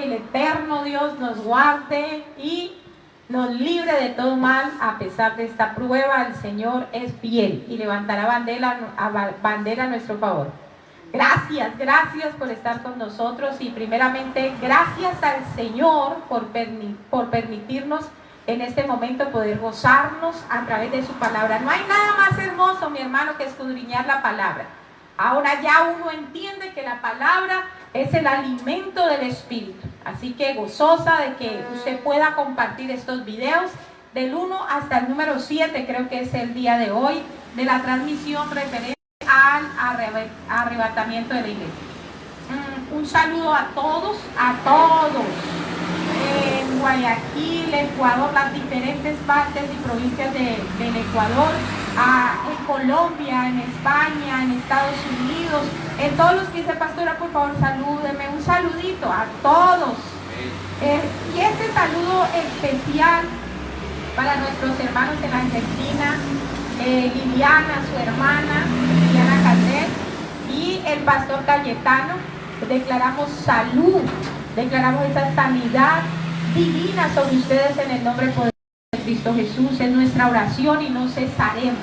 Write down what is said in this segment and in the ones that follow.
que el eterno Dios nos guarde y nos libre de todo mal. A pesar de esta prueba, el Señor es fiel y levantará bandera a nuestro favor. Gracias por estar con nosotros y primeramente gracias al Señor por permitirnos en este momento poder gozarnos a través de su palabra. No hay nada más hermoso, mi hermano, que escudriñar la palabra. Ahora ya uno entiende que la palabra es el alimento del espíritu. Así que gozosa de que usted pueda compartir estos videos del 1 hasta el número 7, creo que es el día de hoy, de la transmisión referente al arrebatamiento de la iglesia. Un saludo a todos, en Guayaquil, Ecuador, las diferentes partes y provincias del Ecuador, en Colombia, en España, en Estados Unidos, en todos los que dice pastora, por favor salúdeme, un saludito a todos. Y este saludo especial para nuestros hermanos en Argentina, Liliana, su hermana, Liliana Caldés, y el pastor Cayetano. Declaramos salud, declaramos esa sanidad divina sobre ustedes en el nombre poderoso de Cristo Jesús. Es nuestra oración y no cesaremos.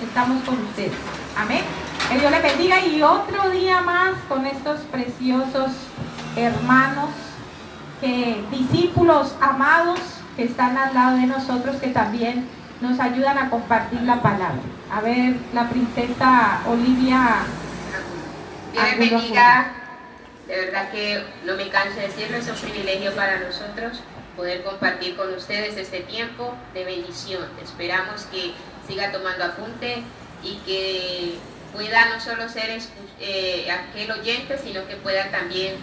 Estamos con ustedes. Amén. Que Dios les bendiga y otro día más con estos preciosos hermanos, discípulos amados que están al lado de nosotros, que también nos ayudan a compartir la palabra. A ver, la princesa Olivia. Dios les bendiga. De verdad que no me canso de decirlo, es un privilegio para nosotros poder compartir con ustedes este tiempo de bendición. Esperamos que siga tomando apunte y que pueda no solo ser aquel oyente, sino que pueda también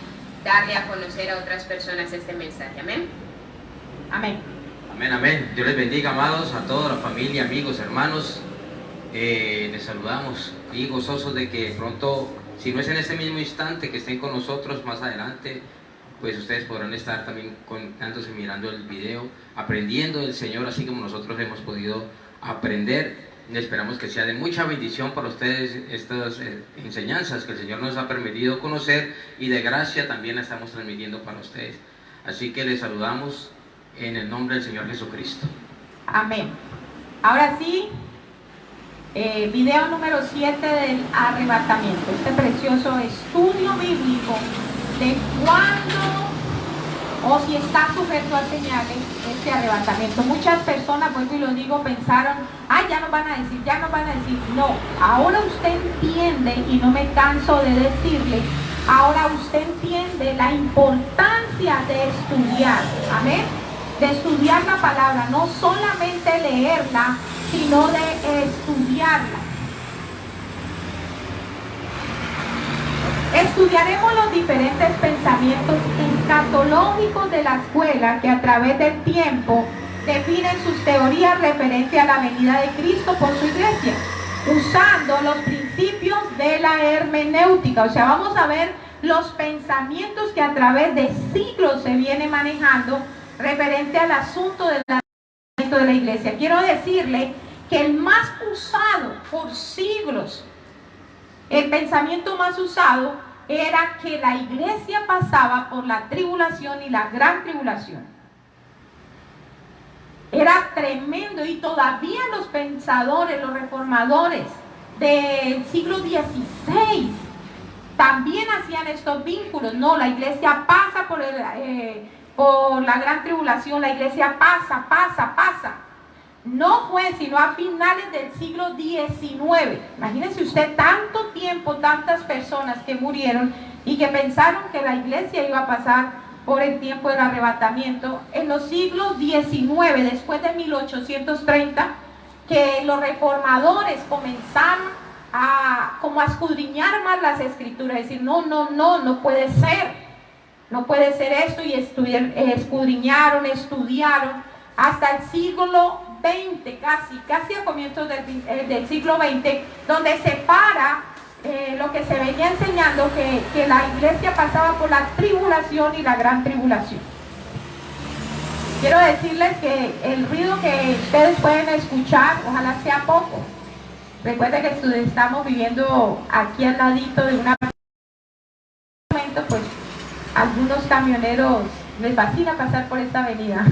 darle a conocer a otras personas este mensaje. Amén. Amén. Amén, amén. Dios les bendiga, amados, a toda la familia, amigos, hermanos. Les saludamos y gozosos de que pronto, si no es en este mismo instante, que estén con nosotros más adelante, pues ustedes podrán estar también conectándose, mirando el video, aprendiendo del Señor, así como nosotros hemos podido aprender. Esperamos que sea de mucha bendición para ustedes estas enseñanzas que el Señor nos ha permitido conocer, y de gracia también la estamos transmitiendo para ustedes. Así que les saludamos en el nombre del Señor Jesucristo. Amén. Ahora sí, video número 7 del arrebatamiento. Este precioso estudio bíblico de cuándo o si está sujeto a señales este arrebatamiento. Muchas personas, vuelvo y lo digo, pensaron, ya nos van a decir, ya nos van a decir. No, ahora usted entiende, y no me canso de decirle, ahora usted entiende la importancia de estudiar. Amén. De estudiar la palabra, no solamente leerla, sino de estudiarla. Estudiaremos los diferentes pensamientos escatológicos de la escuela que a través del tiempo definen sus teorías referentes a la venida de Cristo por su iglesia, usando los principios de la hermenéutica. O sea, vamos a ver los pensamientos que a través de siglos se viene manejando referente al asunto del arrebatamiento de la iglesia. Quiero decirle que el más usado por siglos, el pensamiento más usado era que la iglesia pasaba por la tribulación y la gran tribulación. Era tremendo, y todavía los pensadores, los reformadores del siglo XVI también hacían estos vínculos. No, la iglesia pasa por la gran tribulación, la iglesia pasa. No fue sino a finales del siglo XIX. Imagínense usted tanto tiempo, tantas personas que murieron y que pensaron que la iglesia iba a pasar por el tiempo del arrebatamiento. En los siglos XIX, después de 1830, que los reformadores comenzaron a escudriñar más las escrituras, decir, no puede ser. No puede ser esto, y escudriñaron, estudiaron hasta el siglo XX, casi a comienzos del siglo XX, donde se para lo que se venía enseñando, que la iglesia pasaba por la tribulación y la gran tribulación. Quiero decirles que el ruido que ustedes pueden escuchar, ojalá sea poco. Recuerden que estamos viviendo aquí al ladito de una... pues algunos camioneros les fascina pasar por esta avenida.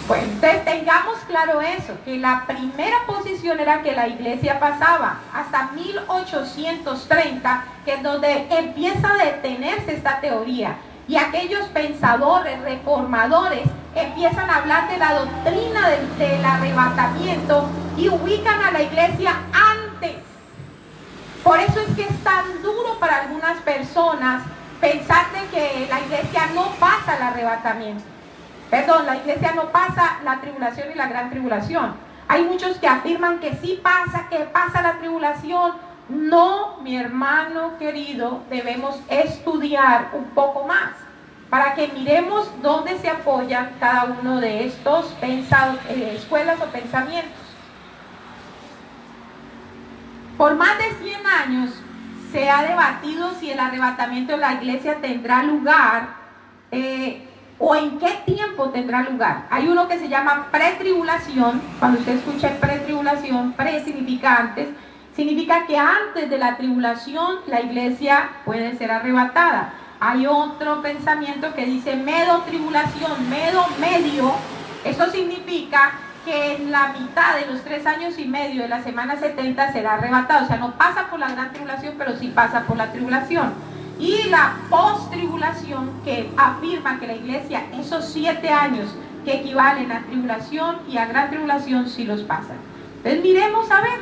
Bueno, entonces tengamos claro eso, que la primera posición era que la iglesia pasaba hasta 1830, que es donde empieza a detenerse esta teoría. Y aquellos pensadores, reformadores, empiezan a hablar de la doctrina del arrebatamiento y ubican a la iglesia antes. Por eso es que es tan duro para algunas personas pensar de que la iglesia no pasa el arrebatamiento. Perdón, la iglesia no pasa la tribulación y la gran tribulación. Hay muchos que afirman que sí pasa, que pasa la tribulación. No, mi hermano querido, debemos estudiar un poco más para que miremos dónde se apoyan cada uno de estos escuelas o pensamientos. Por más de 100 años se ha debatido si el arrebatamiento de la iglesia tendrá lugar o en qué tiempo tendrá lugar. Hay uno que se llama pretribulación. Cuando usted escucha pretribulación, pre significa antes, significa que antes de la tribulación la iglesia puede ser arrebatada. Hay otro pensamiento que dice medio-tribulación, medio. Eso significa que en la mitad de los 3 años y medio de la semana 70 será arrebatado. O sea, no pasa por la gran tribulación, pero sí pasa por la tribulación. Y la post-tribulación, que afirma que la iglesia, esos 7 años que equivalen a tribulación y a gran tribulación, sí los pasa. Entonces miremos a ver,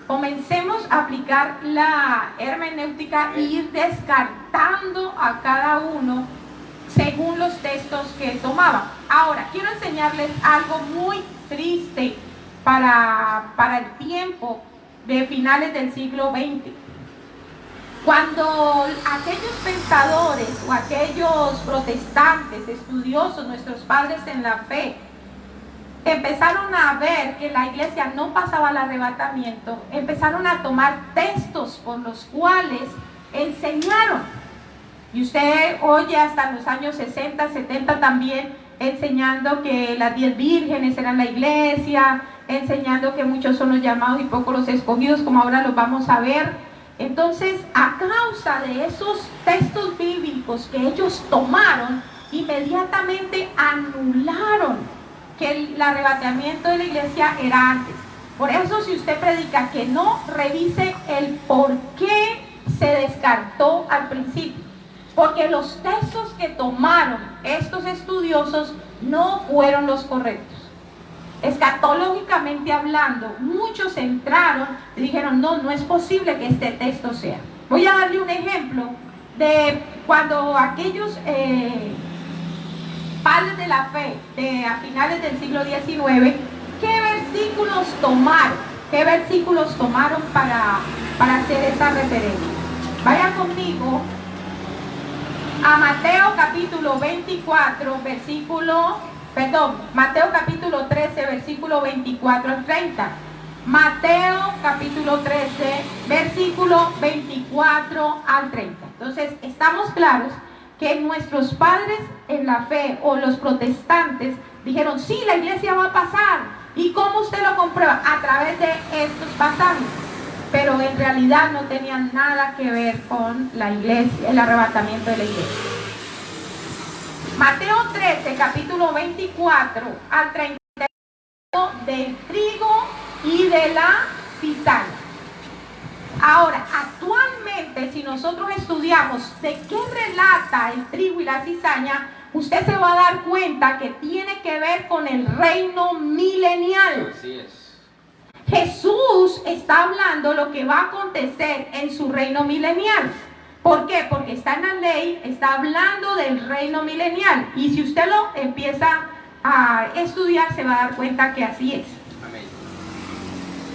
comencemos a aplicar la hermenéutica e ir descartando a cada uno según los textos que tomaban. Ahora, quiero enseñarles algo muy triste para el tiempo de finales del siglo XX. Cuando aquellos pensadores o aquellos protestantes, estudiosos, nuestros padres en la fe, empezaron a ver que la iglesia no pasaba el arrebatamiento, empezaron a tomar textos por los cuales enseñaron. Y usted oye hasta los años 60, 70 también enseñando que las 10 vírgenes eran la iglesia, enseñando que muchos son los llamados y pocos los escogidos, como ahora los vamos a ver. Entonces, a causa de esos textos bíblicos que ellos tomaron, inmediatamente anularon que el arrebatamiento de la iglesia era antes. Por eso, si usted predica que no, revise el por qué se descartó al principio. Porque los textos que tomaron estos estudiosos no fueron los correctos. Escatológicamente hablando, muchos entraron y dijeron, no es posible que este texto sea. Voy a darle un ejemplo de cuando aquellos padres de la fe a finales del siglo XIX, ¿qué versículos tomaron para hacer esa referencia? Vaya conmigo a Mateo capítulo 13, versículo 24 al 30. Mateo capítulo 13, versículo 24 al 30. Entonces, estamos claros que nuestros padres en la fe o los protestantes dijeron, sí, la iglesia va a pasar. ¿Y cómo usted lo comprueba? A través de estos pasajes. Pero en realidad no tenían nada que ver con la iglesia, el arrebatamiento de la iglesia. Mateo 13, capítulo 24 al 31, del trigo y de la cizaña. Ahora, actualmente, si nosotros estudiamos de qué relata el trigo y la cizaña, usted se va a dar cuenta que tiene que ver con el reino milenial. Así es. Jesús está hablando lo que va a acontecer en su reino milenial. ¿Por qué? Porque está en la ley, está hablando del reino milenial. Y si usted lo empieza a estudiar, se va a dar cuenta que así es. Amén.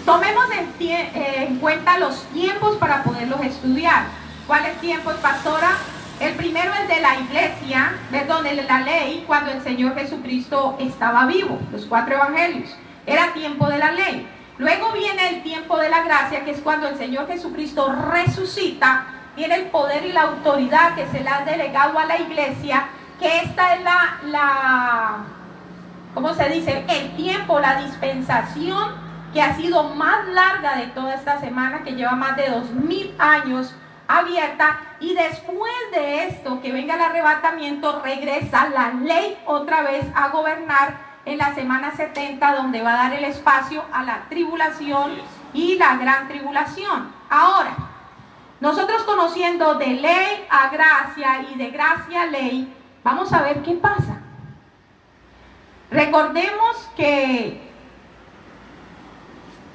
Tomemos en cuenta los tiempos para poderlos estudiar. ¿Cuáles tiempos, pastora? El primero es de la iglesia, perdón, de la ley, cuando el Señor Jesucristo estaba vivo, los 4 evangelios. Era tiempo de la ley. Luego viene el tiempo de la gracia, que es cuando el Señor Jesucristo resucita, tiene el poder y la autoridad que se le ha delegado a la iglesia, que esta es ¿cómo se dice? El tiempo, la dispensación que ha sido más larga de toda esta semana, que lleva más de 2000 años abierta, y después de esto, que venga el arrebatamiento, regresa la ley otra vez a gobernar en la semana 70, donde va a dar el espacio a la tribulación y la gran tribulación. Ahora, nosotros conociendo de ley a gracia y de gracia a ley, vamos a ver qué pasa. Recordemos que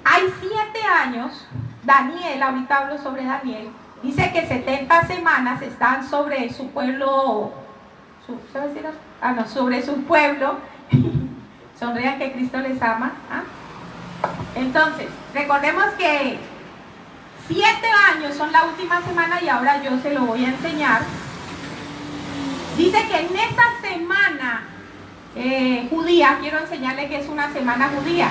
hay 7 años, Daniel, ahorita hablo sobre Daniel, dice que 70 semanas están sobre su pueblo, sobre su pueblo. Sonrían que Cristo les ama. Entonces, recordemos que 7 años son la última semana, y ahora yo se lo voy a enseñar. Dice que en esa semana judía, quiero enseñarle que es una semana judía.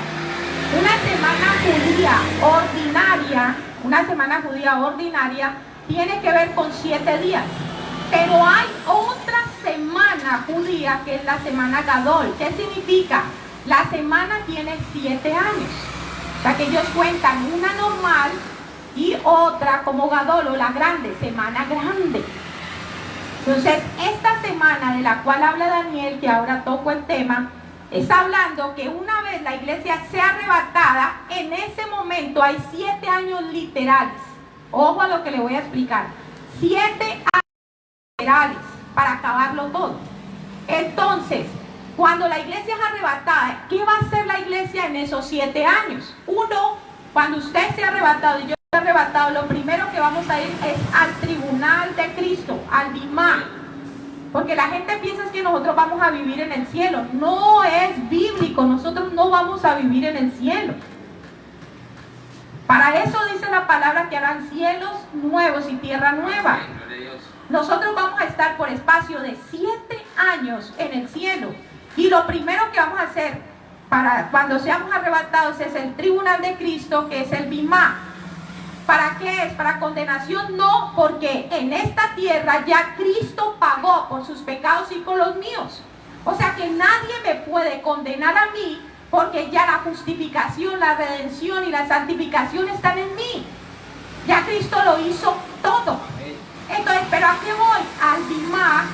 Una semana judía ordinaria tiene que ver con 7 días. Pero hay otra semana judía que es la semana Gadol. ¿Qué significa? La semana tiene 7 años. O sea que ellos cuentan una normal y otra como Gadol, o la grande, semana grande. Entonces, esta semana de la cual habla Daniel, que ahora toco el tema, está hablando que una vez la iglesia sea arrebatada, en ese momento hay 7 años literales. Ojo a lo que le voy a explicar. 7 años literales para acabarlo todo. Entonces, cuando la iglesia es arrebatada, ¿qué va a hacer la iglesia en esos 7 años? Uno, cuando usted sea arrebatado y yo sea arrebatado, lo primero que vamos a ir es al tribunal de Cristo, al Bimá. Porque la gente piensa que nosotros vamos a vivir en el cielo. No es bíblico, nosotros no vamos a vivir en el cielo. Para eso dice la palabra que harán cielos nuevos y tierra nueva. Nosotros vamos a estar por espacio de 7 años en el cielo. Y lo primero que vamos a hacer para cuando seamos arrebatados es el tribunal de Cristo, que es el Bimá. ¿Para qué es? ¿Para condenación? No, porque en esta tierra ya Cristo pagó por sus pecados y por los míos. O sea que nadie me puede condenar a mí, porque ya la justificación, la redención y la santificación están en mí. Ya Cristo lo hizo todo. Entonces, ¿pero a qué voy? Al Bimá,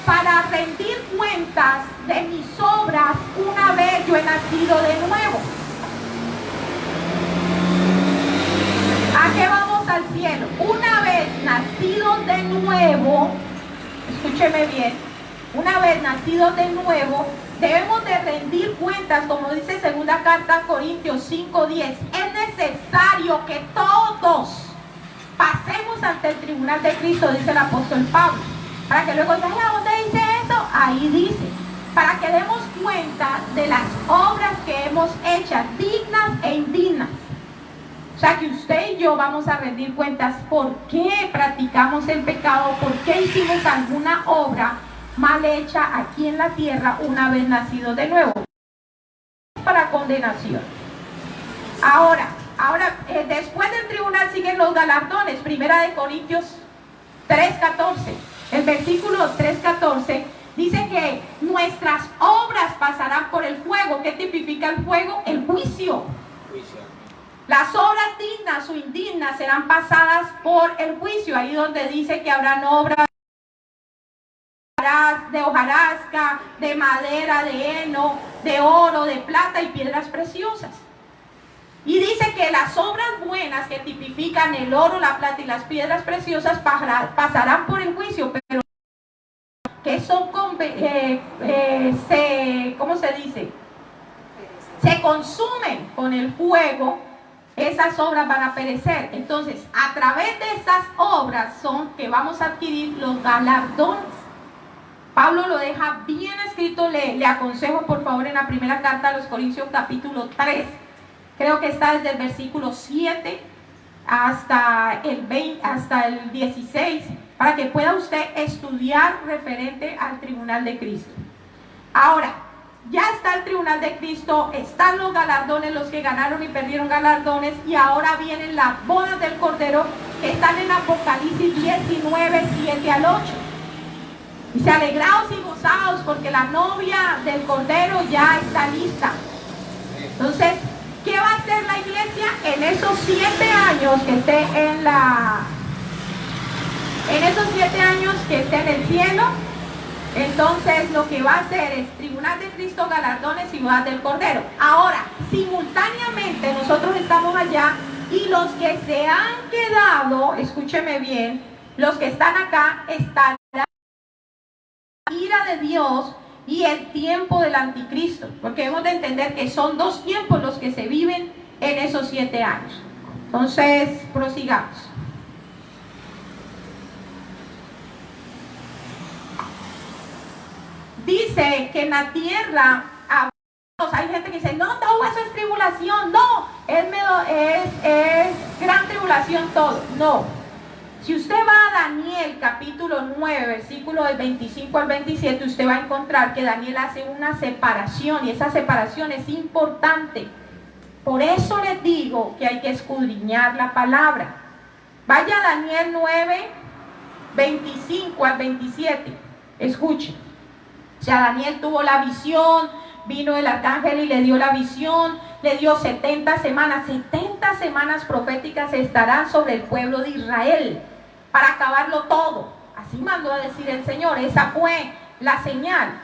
para rendir cuentas de mis obras una vez yo he nacido de nuevo. ¿A qué vamos al cielo? Una vez nacido de nuevo, escúcheme bien, una vez nacido de nuevo, debemos de rendir cuentas, como dice segunda carta a Corintios 5:10. Es necesario que todos pasemos ante el tribunal de Cristo, dice el apóstol Pablo. Para que luego digan, ¿dónde dice eso? Ahí dice. Para que demos cuenta de las obras que hemos hecho, dignas e indignas. O sea que usted y yo vamos a rendir cuentas por qué practicamos el pecado, por qué hicimos alguna obra mal hecha aquí en la tierra una vez nacido de nuevo. Para condenación. Ahora, después del tribunal siguen los galardones. Primera de Corintios 3:14. El versículo 3:14 dice que nuestras obras pasarán por el fuego. ¿Qué tipifica el fuego? El juicio. Las obras dignas o indignas serán pasadas por el juicio. Ahí donde dice que habrán obras de hojarasca, de madera, de heno, de oro, de plata y piedras preciosas. Y dice que las obras buenas que tipifican el oro, la plata y las piedras preciosas pasarán por el juicio, pero que son, ¿cómo se dice? Se consumen con el fuego, esas obras van a perecer. Entonces, a través de esas obras son que vamos a adquirir los galardones. Pablo lo deja bien escrito, le aconsejo por favor en la primera carta a los Corintios capítulo 3. Creo que está desde el versículo 7 hasta el 16, para que pueda usted estudiar referente al tribunal de Cristo. Ahora, ya está el tribunal de Cristo, están los galardones, los que ganaron y perdieron galardones, y ahora vienen las bodas del Cordero, que están en Apocalipsis 19, 7 al 8. Dice, alegraos y gozaos, porque la novia del Cordero ya está lista. Entonces, ¿qué va a hacer la iglesia en esos 7 años que esté en la En esos 7 años que esté en el cielo, entonces lo que va a hacer es tribunal de Cristo, galardones y bodas del Cordero. Ahora, simultáneamente nosotros estamos allá y los que se han quedado, escúcheme bien, los que están acá están la ira de Dios y el tiempo del anticristo, porque hemos de entender que son 2 tiempos los que se viven en esos 7 años. Entonces, prosigamos. Dice que en la tierra hay gente que dice, no, todo eso es tribulación. No, es gran tribulación todo. No. Si usted va a Daniel capítulo 9, versículo del 25 al 27, usted va a encontrar que Daniel hace una separación, y esa separación es importante. Por eso les digo que hay que escudriñar la palabra. Vaya a Daniel 9, 25 al 27. Escuche. O sea, Daniel tuvo la visión, vino el arcángel y le dio la visión, le dio 70 semanas. 70 semanas proféticas estarán sobre el pueblo de Israel para acabarlo todo. Así mandó a decir el Señor. Esa fue la señal.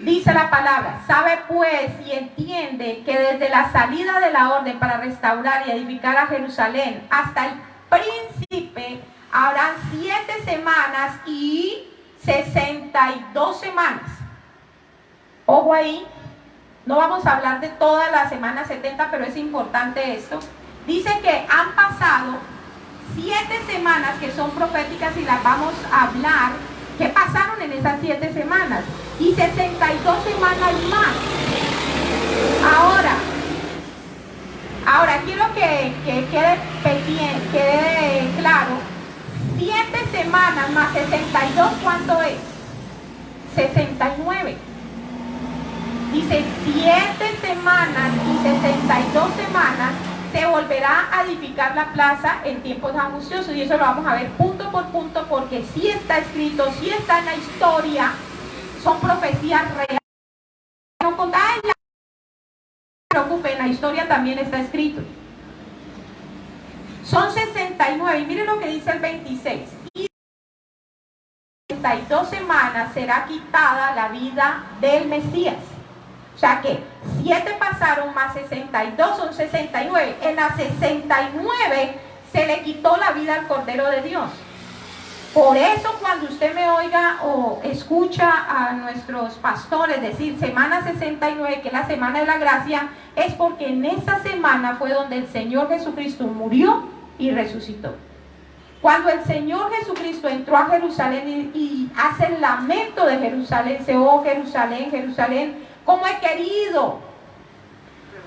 Dice la palabra, sabe pues y entiende que desde la salida de la orden para restaurar y edificar a Jerusalén hasta el príncipe habrán 7 semanas y 62 semanas. Ojo ahí, no vamos a hablar de todas las semanas 70, pero es importante esto. Dice que han pasado 7 semanas que son proféticas y las vamos a hablar. ¿Qué pasaron en esas 7 semanas? Y 62 semanas más. Ahora quiero que quede claro. 7 semanas más 62, ¿cuánto es? 69. Dice 7 semanas y 62 semanas se volverá a edificar la plaza en tiempos angustiosos, y eso lo vamos a ver punto por punto, porque sí está escrito, sí está en la historia, son profecías reales. No contáis, no se preocupen, en la historia también está escrito. Son 69, y miren lo que dice el 26. Y 62 semanas será quitada la vida del Mesías. O sea que 7 pasaron más 62 son 69. En las 69 se le quitó la vida al Cordero de Dios. Por eso cuando usted me oiga o escucha a nuestros pastores decir semana 69, que es la semana de la gracia, es porque en esa semana fue donde el Señor Jesucristo murió y resucitó. Cuando el Señor Jesucristo entró a Jerusalén y hace el lamento de Jerusalén, dice, oh Jerusalén, Jerusalén, cómo he querido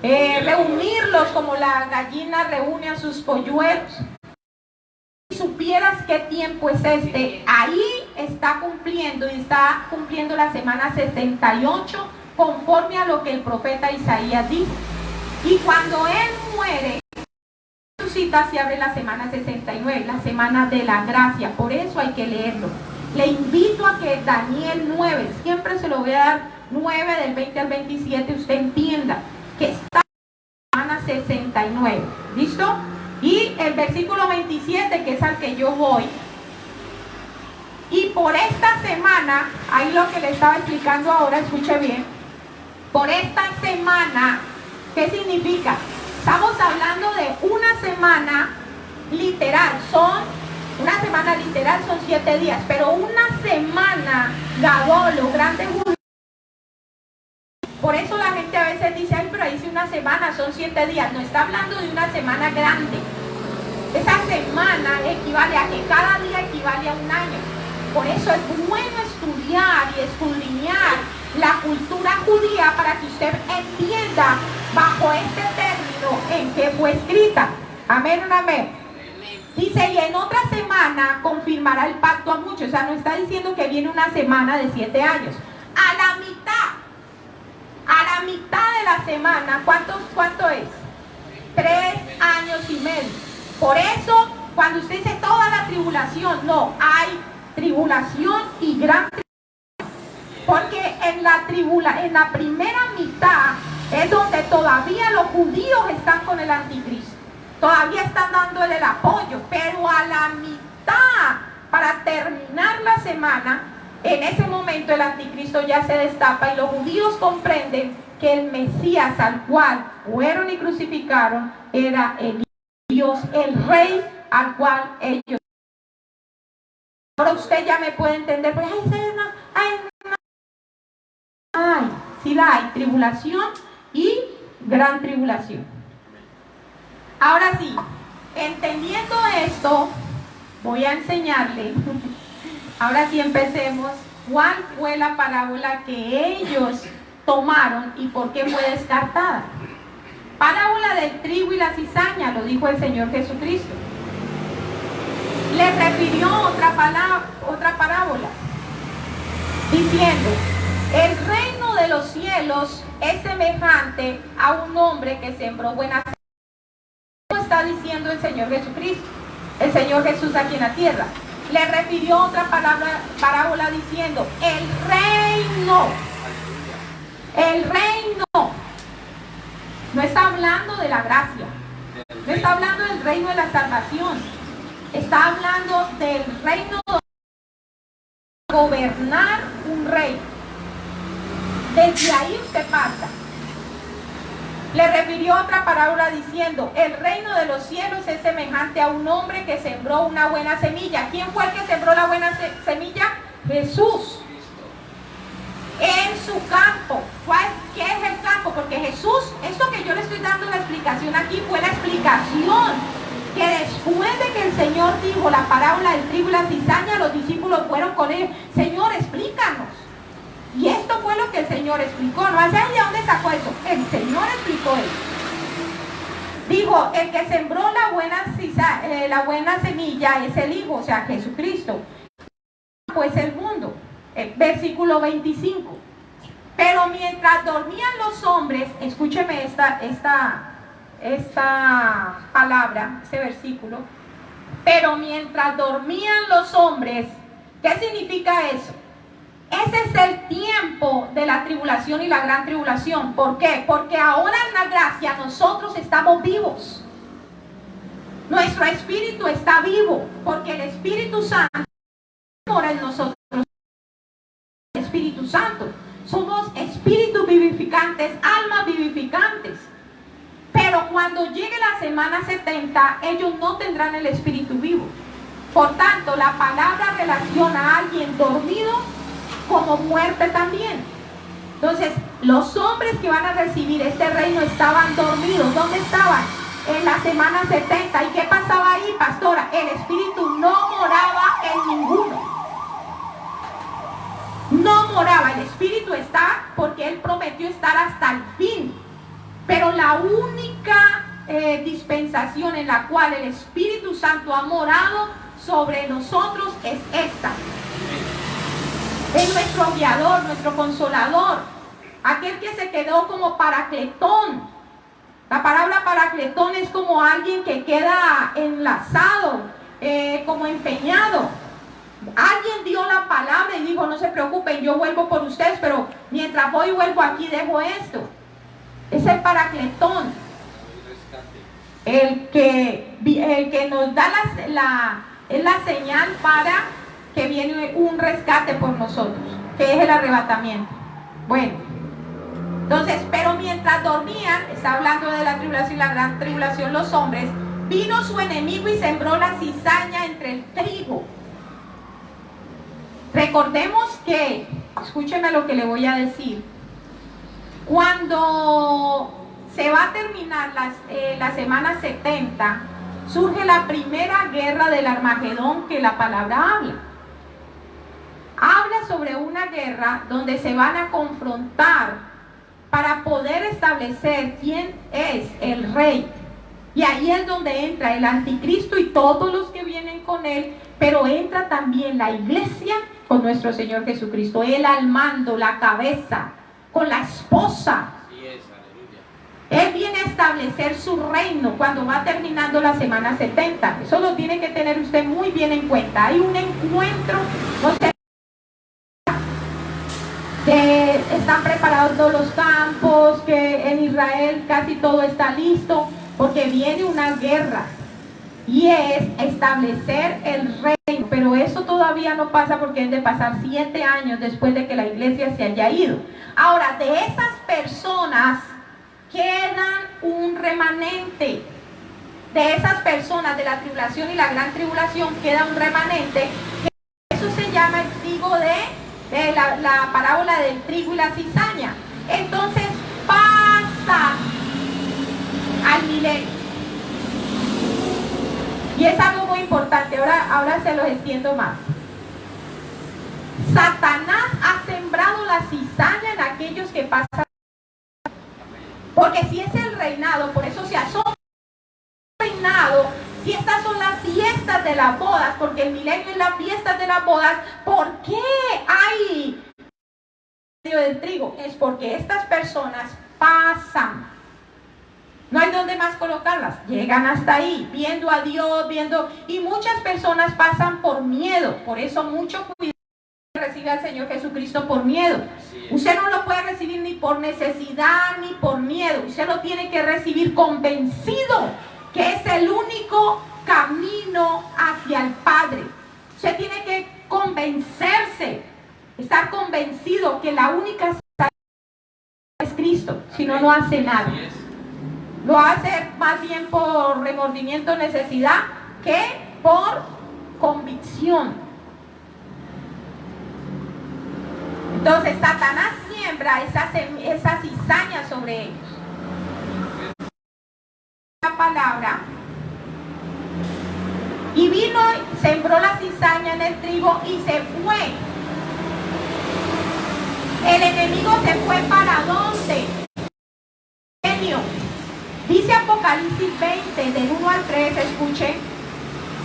reunirlos como la gallina reúne a sus polluelos. Si supieras qué tiempo es este, ahí está cumpliendo la semana 68 conforme a lo que el profeta Isaías dijo. Y cuando él muere, resucita, se abre la semana 69, la semana de la gracia. Por eso hay que leerlo. Le invito a que Daniel 9, siempre se lo voy a dar 9 del 20 al 27, usted entienda que está en la semana 69. ¿Listo? Y el versículo 27, que es al que yo voy. Y por esta semana, ahí lo que le estaba explicando ahora, escuche bien. Por esta semana, ¿qué significa? Estamos hablando de una semana literal. Una semana literal son 7 días, pero una semana gadol o grande judío. Por eso la gente a veces dice, ay, pero ahí sí una semana, son 7 días. No está hablando de una semana grande. Esa semana equivale a que cada día equivale a un año. Por eso es bueno estudiar y escudriñar la cultura judía para que usted entienda bajo este término en qué fue escrita. Amén, amén. Dice, y en otra semana confirmará el pacto a muchos. O sea, no está diciendo que viene una semana de 7 años. A la mitad de la semana, ¿cuánto es? 3 años y medio. Por eso, cuando usted dice toda la tribulación, no, hay tribulación y gran tribulación. Porque en la primera mitad es donde todavía los judíos están con el anticristo. Todavía están dándole el apoyo, pero a la mitad está para terminar la semana, en ese momento el anticristo ya se destapa y los judíos comprenden que el Mesías al cual fueron y crucificaron era el Dios, el Rey al cual ellos. Ahora usted ya me puede entender, pues sí la hay, tribulación y gran tribulación. Ahora sí, entendiendo esto, voy a enseñarle, ahora sí empecemos, cuál fue la parábola que ellos tomaron y por qué fue descartada. Parábola del trigo y la cizaña, lo dijo el Señor Jesucristo. Le refirió otra parábola, diciendo, el reino de los cielos es semejante a un hombre que sembró buena semilla. ¿Cómo está diciendo el Señor Jesucristo? El Señor Jesús aquí en la tierra. Le refirió otra parábola diciendo, el reino, no está hablando de la gracia, no está hablando del reino de la salvación, está hablando del reino de gobernar un rey. Desde ahí usted pasa. Le refirió otra parábola diciendo, el reino de los cielos es semejante a un hombre que sembró una buena semilla. ¿Quién fue el que sembró la buena semilla? Jesús. En su campo. ¿Qué es el campo? Porque Jesús, esto que yo le estoy dando la explicación aquí, fue la explicación que después de que el Señor dijo la parábola del trigo y la cizaña, los discípulos fueron con él, Señor, explícanos. Y esto fue lo que el Señor explicó. No sé de dónde sacó eso. El Señor explicó eso. Dijo, el que sembró la buena semilla es el Hijo, o sea, Jesucristo. Pues el mundo. Versículo 25. Pero mientras dormían los hombres, escúcheme esta palabra, este versículo. Pero mientras dormían los hombres, ¿qué significa eso? Ese es el tiempo de la tribulación y la gran tribulación. ¿Por qué? Porque ahora en la gracia nosotros estamos vivos. Nuestro espíritu está vivo, porque el Espíritu Santo mora en nosotros. El Espíritu Santo. Somos espíritus vivificantes, almas vivificantes. Pero cuando llegue la semana 70, ellos no tendrán el espíritu vivo. Por tanto, la palabra relaciona a alguien dormido como muerte también. Entonces, los hombres que van a recibir este reino estaban dormidos. ¿Dónde estaban? En la semana 70. ¿Y qué pasaba ahí, pastora? El espíritu no moraba en ninguno. No moraba. El espíritu está porque él prometió estar hasta el fin. Pero la única dispensación en la cual el Espíritu Santo ha morado sobre nosotros es esta. Es nuestro guiador, nuestro consolador, aquel que se quedó como paracletón. La palabra paracletón es como alguien que queda enlazado, como empeñado. Alguien dio la palabra y dijo, no se preocupen, yo vuelvo por ustedes, pero mientras voy y vuelvo aquí dejo esto. Es el paracletón, el que nos da es la señal para que viene un rescate por nosotros, que es el arrebatamiento. Bueno, entonces, pero mientras dormían, está hablando de la tribulación y la gran tribulación, los hombres, vino su enemigo y sembró la cizaña entre el trigo. Recordemos que, escúcheme lo que le voy a decir, cuando se va a terminar la semana 70, surge la primera guerra del Armagedón que la palabra habla. Habla sobre una guerra donde se van a confrontar para poder establecer quién es el rey. Y ahí es donde entra el anticristo y todos los que vienen con él, pero entra también la iglesia con nuestro Señor Jesucristo, él al mando, la cabeza, con la esposa. Él viene a establecer su reino cuando va terminando la semana 70. Eso lo tiene que tener usted muy bien en cuenta. Hay un encuentro, no sé, que están preparados todos los campos, que en Israel casi todo está listo, porque viene una guerra. y es establecer el reino. Pero eso todavía no pasa porque han de pasar 7 años después de que la iglesia se haya ido. Ahora, de esas personas quedan un remanente. De esas personas de la tribulación y la gran tribulación queda un remanente. Eso se llama el trigo de la parábola del trigo y la cizaña. Entonces pasa al milenio. Y es algo muy importante. Ahora se los extiendo más. Satanás ha sembrado la cizaña en aquellos que pasan. Porque si es el reinado, por eso se asombra el reinado. Si estas son las fiestas de las bodas, porque el milenio es las fiestas de las bodas, ¿por qué hay del trigo? Es porque estas personas pasan. No hay donde más colocarlas. Llegan hasta ahí, viendo a Dios, y muchas personas pasan por miedo. Por eso mucho cuidado recibe al Señor Jesucristo por miedo. Usted no lo puede recibir ni por necesidad ni por miedo. Usted lo tiene que recibir convencido que es el único camino hacia el Padre. Usted tiene que convencerse, estar convencido que la única salvación es Cristo. Si no, no hace nada. Lo hace más bien por remordimiento, necesidad, que por convicción. Entonces Satanás siembra esa cizaña sobre ellos. La palabra. Y vino, sembró la cizaña en el trigo y se fue. El enemigo se fue ¿para dónde? Dice Apocalipsis 20, del 1 al 3, escuchen.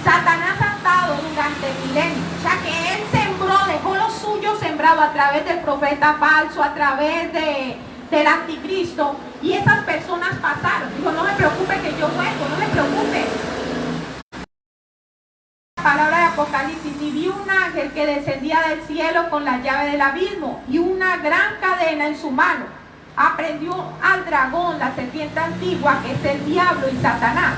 Satanás ha estado durante el milenio. O sea que él sembró, dejó lo suyo sembrado a través del profeta falso, a través del anticristo. Y esas personas pasaron. Dijo, no me preocupe que yo vuelvo, no me preocupe. La palabra de Apocalipsis, y vi un ángel que descendía del cielo con la llave del abismo y una gran cadena en su mano. Aprendió al dragón, la serpiente antigua, que es el diablo y Satanás,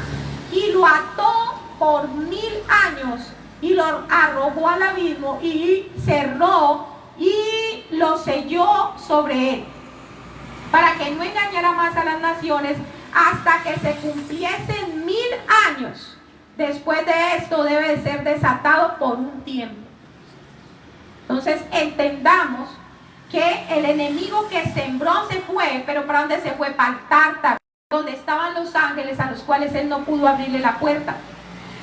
y lo ató por 1000 años y lo arrojó al abismo y cerró y lo selló sobre él, para que no engañara más a las naciones hasta que se cumpliesen 1000 años. Después de esto debe de ser desatado por un tiempo. Entonces entendamos que el enemigo que sembró se fue, pero ¿para dónde se fue? Para el Tártaro, donde estaban los ángeles a los cuales él no pudo abrirle la puerta.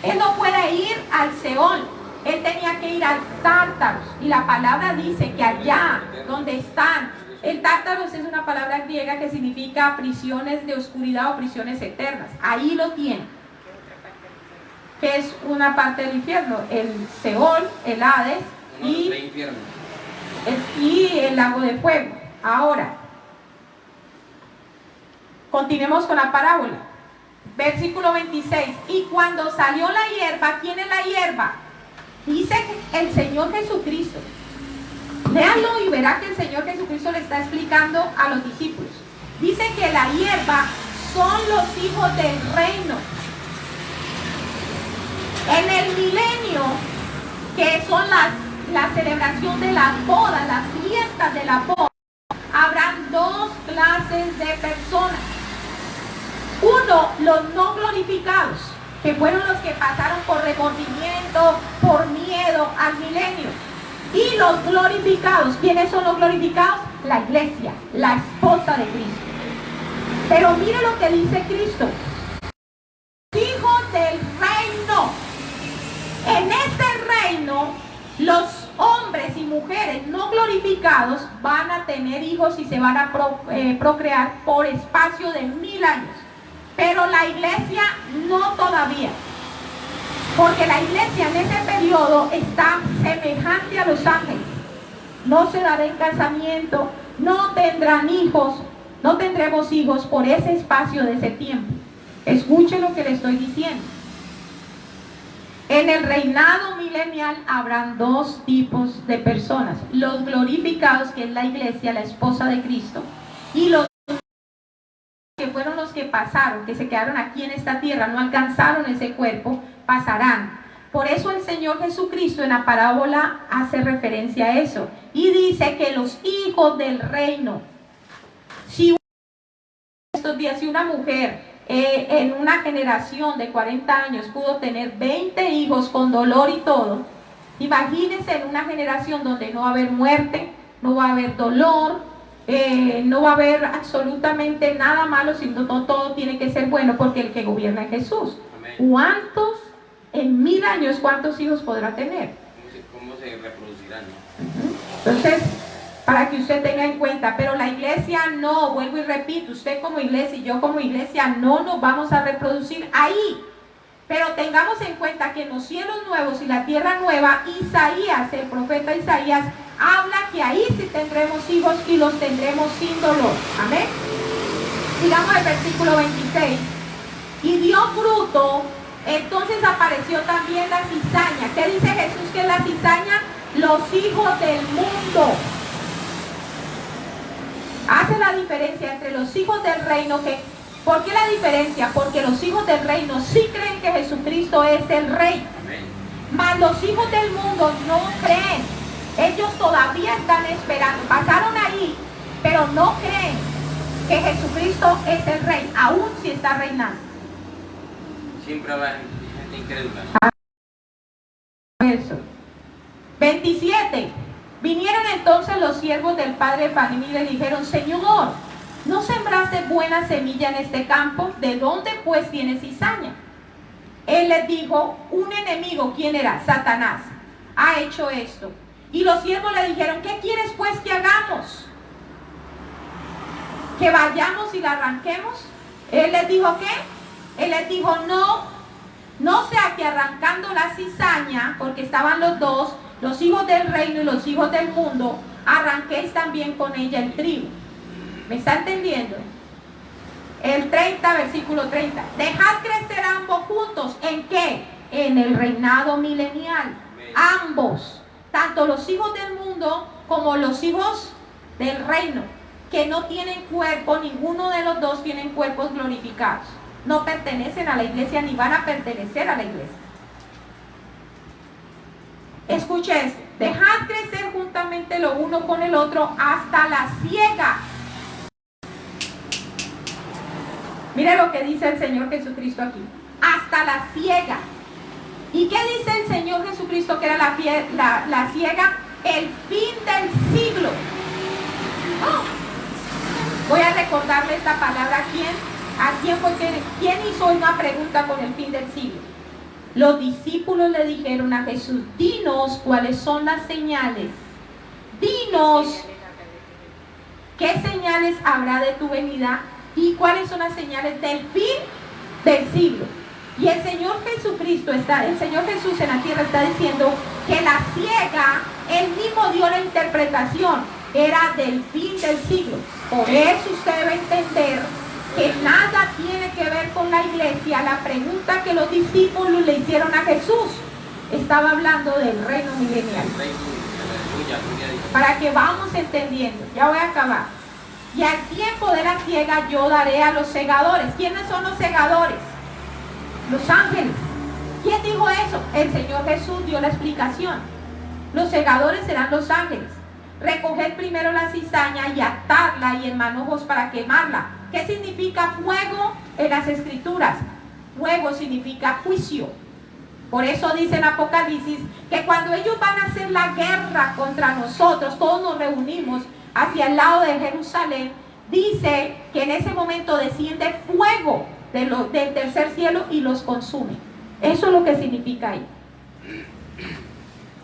Él no puede ir al Seol, él tenía que ir al Tártaro. Y la palabra dice que allá donde están, el Tártaro es una palabra griega que significa prisiones de oscuridad o prisiones eternas. Ahí lo tiene, que es una parte del infierno, el Seol, el Hades y el lago de fuego. Ahora, continuemos con la parábola. Versículo 26. Y cuando salió la hierba, ¿quién es la hierba? Dice el Señor Jesucristo. Léanlo y verá que el Señor Jesucristo le está explicando a los discípulos. Dice que la hierba son los hijos del reino. En el milenio, que son la celebración de las bodas, las fiestas de la boda, habrán dos clases de personas. Uno, los no glorificados, que fueron los que pasaron por remordimiento, por miedo al milenio. Y los glorificados, ¿quiénes son los glorificados? La iglesia, la esposa de Cristo. Pero mire lo que dice Cristo: hijos del reino. En este reino, los hombres y mujeres no glorificados van a tener hijos y se van a procrear por espacio de 1000 años. Pero la iglesia no todavía. Porque la iglesia en ese periodo está semejante a los ángeles. No se dará en casamiento, no tendrán hijos, no tendremos hijos por ese espacio de ese tiempo. Escuche lo que le estoy diciendo. En el reinado milenial habrán dos tipos de personas: los glorificados, que es la iglesia, la esposa de Cristo, y los que fueron los que pasaron, que se quedaron aquí en esta tierra, no alcanzaron ese cuerpo, pasarán. Por eso el Señor Jesucristo en la parábola hace referencia a eso. Y dice que los hijos del reino, si estos días, si una mujer en una generación de 40 años pudo tener 20 hijos con dolor y todo, imagínense en una generación donde no va a haber muerte, no va a haber dolor, no va a haber absolutamente nada malo, sino todo tiene que ser bueno, porque el que gobierna es Jesús. Amén. ¿Cuántos, en 1000 años, cuántos hijos podrá tener? ¿Cómo se reproducirán? Entonces, para que usted tenga en cuenta, pero la iglesia no, vuelvo y repito, usted como iglesia y yo como iglesia no nos vamos a reproducir ahí. Pero tengamos en cuenta que en los cielos nuevos y la tierra nueva, Isaías, el profeta Isaías, habla que ahí sí tendremos hijos y los tendremos sin dolor. Amén. Sigamos el versículo 26. Y dio fruto, entonces apareció también la cizaña. ¿Qué dice Jesús que es la cizaña? Los hijos del mundo. Hace la diferencia entre los hijos del reino que... ¿Por qué la diferencia? Porque los hijos del reino sí creen que Jesucristo es el Rey. Amén. Mas los hijos del mundo no creen. Ellos todavía están esperando. Pasaron ahí, pero no creen que Jesucristo es el Rey, aún si está reinando. Siempre habrá gente incrédula. Eso. 27. Vinieron entonces los siervos del padre Ephraim y le dijeron: Señor, ¿no sembraste buena semilla en este campo? ¿De dónde pues tiene cizaña? Él les dijo: un enemigo, ¿quién era? Satanás, ha hecho esto. Y los siervos le dijeron: ¿qué quieres pues que hagamos? ¿Que vayamos y la arranquemos? Él les dijo: ¿qué? Él les dijo: no sea que arrancando la cizaña, porque estaban los dos, los hijos del reino y los hijos del mundo, arranquéis también con ella el trigo. ¿Me está entendiendo? El 30, versículo 30. Dejad crecer ambos juntos. ¿En qué? En el reinado milenial. Ambos, tanto los hijos del mundo como los hijos del reino, que no tienen cuerpo, ninguno de los dos tienen cuerpos glorificados. No pertenecen a la iglesia ni van a pertenecer a la iglesia. Escuche esto. Dejad crecer juntamente lo uno con el otro hasta la siega. Mire lo que dice el Señor Jesucristo aquí. Hasta la siega. ¿Y qué dice el Señor Jesucristo que era la siega? El fin del siglo. Oh. Voy a recordarle esta palabra. ¿Quién hizo una pregunta con el fin del siglo? Los discípulos le dijeron a Jesús: dinos cuáles son las señales. Dinos qué señales habrá de tu venida y cuáles son las señales del fin del siglo. Y el Señor Jesucristo el Señor Jesús en la tierra está diciendo que la siega, Él mismo dio la interpretación, era del fin del siglo. Por eso usted debe entender que nada tiene que ver con la iglesia. La pregunta que los discípulos le hicieron a Jesús estaba hablando del reino milenial. Para que vamos entendiendo, ya voy a acabar. Y al tiempo de la siega yo daré a los segadores. ¿Quiénes son los segadores? Los ángeles. ¿Quién dijo eso? El Señor Jesús dio la explicación. Los segadores serán los ángeles. Recoger primero la cizaña y atarla y en manojos para quemarla. ¿Qué significa fuego en las escrituras? Fuego significa juicio. Por eso dice en Apocalipsis que cuando ellos van a hacer la guerra contra nosotros, todos nos reunimos hacia el lado de Jerusalén, dice que en ese momento desciende fuego del tercer cielo y los consume. Eso es lo que significa ahí.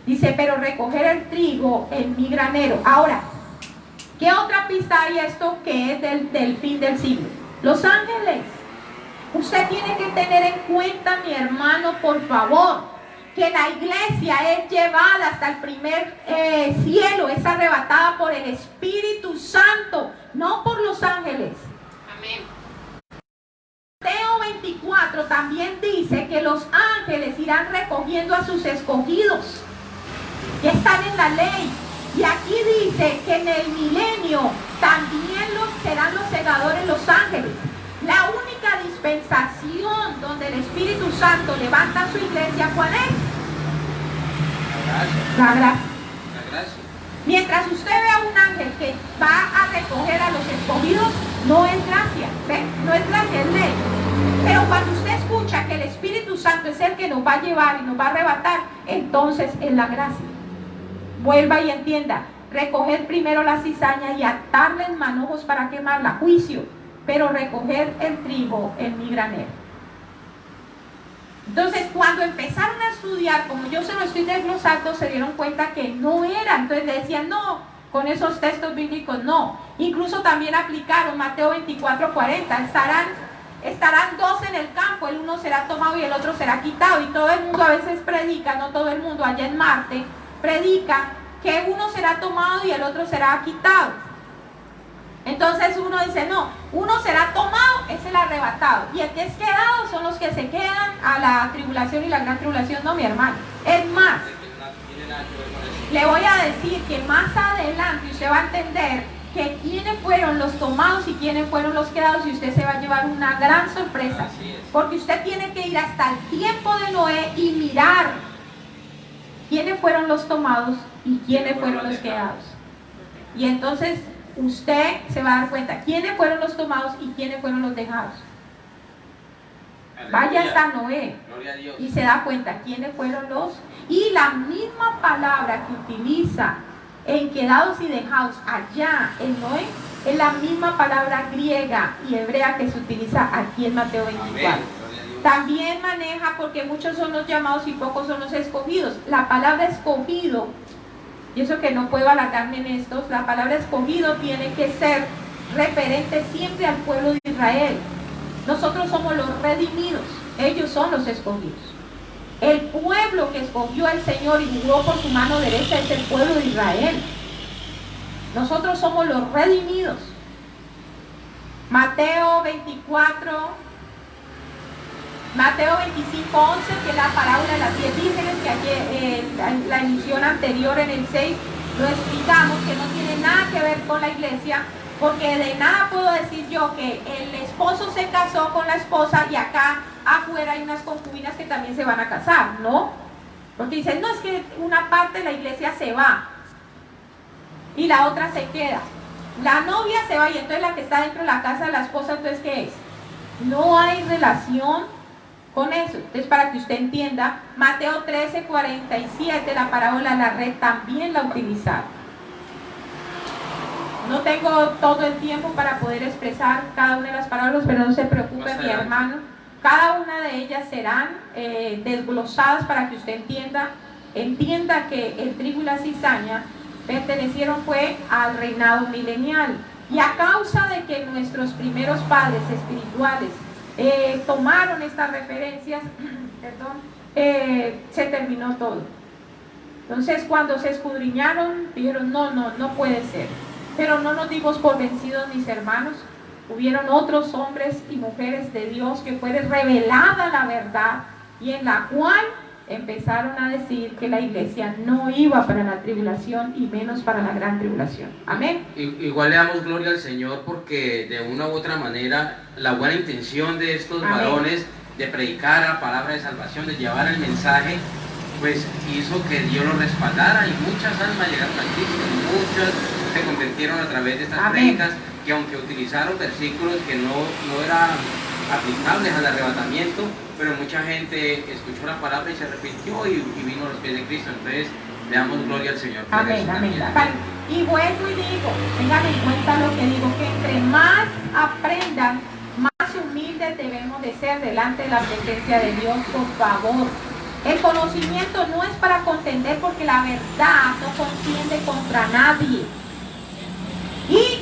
Dice: pero recoger el trigo en mi granero. Ahora, ¿qué otra pista hay esto que es del fin del siglo? Los ángeles. Usted tiene que tener en cuenta, mi hermano, por favor, que la iglesia es llevada hasta el primer cielo, es arrebatada por el Espíritu Santo, no por los ángeles. Amén. Mateo 24 también dice que los ángeles irán recogiendo a sus escogidos, que están en la ley. Y aquí dice que en el milenio también serán los segadores los ángeles. La única dispensación donde el Espíritu Santo levanta su iglesia, ¿cuál es? La gracia. La gracia. Mientras usted ve a un ángel que va a recoger a los escogidos, no es gracia, ¿ve? No es gracia, es ley. Pero cuando usted escucha que el Espíritu Santo es el que nos va a llevar y nos va a arrebatar, entonces es la gracia. Vuelva y entienda, recoger primero la cizaña y atarla en manojos para quemarla, juicio, pero recoger el trigo en mi granero. Entonces, cuando empezaron a estudiar, como yo se lo estoy desglosando, se dieron cuenta que no era. Entonces le decían, no, con esos textos bíblicos no. Incluso también aplicaron Mateo 24:40, estarán dos en el campo, el uno será tomado y el otro será quitado. Y todo el mundo a veces predica, no todo el mundo allá en Marte, predica que uno será tomado y el otro será quitado. Entonces uno dice, no, uno será tomado, es el arrebatado, y el que es quedado son los que se quedan a la tribulación y la gran tribulación. No, mi hermano, es más, le voy a decir que más adelante usted va a entender que quiénes fueron los tomados y quiénes fueron los quedados, y usted se va a llevar una gran sorpresa, porque usted tiene que ir hasta el tiempo de Noé y mirar quiénes fueron los tomados y quiénes fueron los quedados. Y entonces usted se va a dar cuenta quiénes fueron los tomados y quiénes fueron los dejados. Vaya hasta Noé y se da cuenta quiénes fueron los. Y la misma palabra que utiliza en quedados y dejados allá en Noé es la misma palabra griega y hebrea que se utiliza aquí en Mateo 24. También maneja, porque muchos son los llamados y pocos son los escogidos. La palabra escogido, y eso que no puedo alargarme en estos, la palabra escogido tiene que ser referente siempre al pueblo de Israel. Nosotros somos los redimidos, ellos son los escogidos. El pueblo que escogió el Señor y juró por su mano derecha es el pueblo de Israel. Nosotros somos los redimidos. Mateo 25:11, que es la parábola de las 10 vírgenes, que aquí en la emisión anterior en el 6 lo explicamos, que no tiene nada que ver con la iglesia, porque de nada puedo decir yo que el esposo se casó con la esposa y acá afuera hay unas concubinas que también se van a casar, ¿no? Porque dicen, no, es que una parte de la iglesia se va y la otra se queda. La novia se va y entonces la que está dentro de la casa de la esposa, entonces ¿qué es? No hay relación con eso. Entonces, para que usted entienda, Mateo 13:47, la parábola de la red, también la utilizaron. No tengo todo el tiempo para poder expresar cada una de las parábolas, pero no se preocupe, mi hermano. Cada una de ellas serán desglosadas para que usted entienda que el trigo y la cizaña pertenecieron fue al reinado milenial. Y a causa de que nuestros primeros padres espirituales tomaron estas referencias, se terminó todo. Entonces, cuando se escudriñaron, dijeron, no puede ser. Pero no nos dimos por vencidos, mis hermanos. Hubieron otros hombres y mujeres de Dios que fue revelada la verdad, y en la cual empezaron a decir que la iglesia no iba para la tribulación y menos para la gran tribulación. Amén. Igual le damos gloria al Señor, porque de una u otra manera la buena intención de estos varones de predicar la palabra de salvación, de llevar el mensaje, pues hizo que Dios los respaldara, y muchas almas llegaron a Cristo, muchas se convirtieron a través de estas prédicas, que aunque utilizaron versículos que no eran aplicables al arrebatamiento, pero mucha gente escuchó la palabra y se arrepintió y vino a los pies de Cristo. Entonces le damos gloria al Señor por amén, eso. Amén. Y vuelvo y digo, tengan en cuenta lo que digo, que entre más aprendan, más humildes debemos de ser delante de la presencia de Dios, por favor. El conocimiento no es para contender, porque la verdad no contiende contra nadie. Y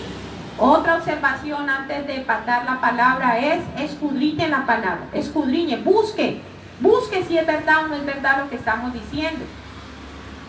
otra observación antes de pasar la palabra es: escudriñe la palabra, escudriñe, busque si es verdad o no es verdad lo que estamos diciendo,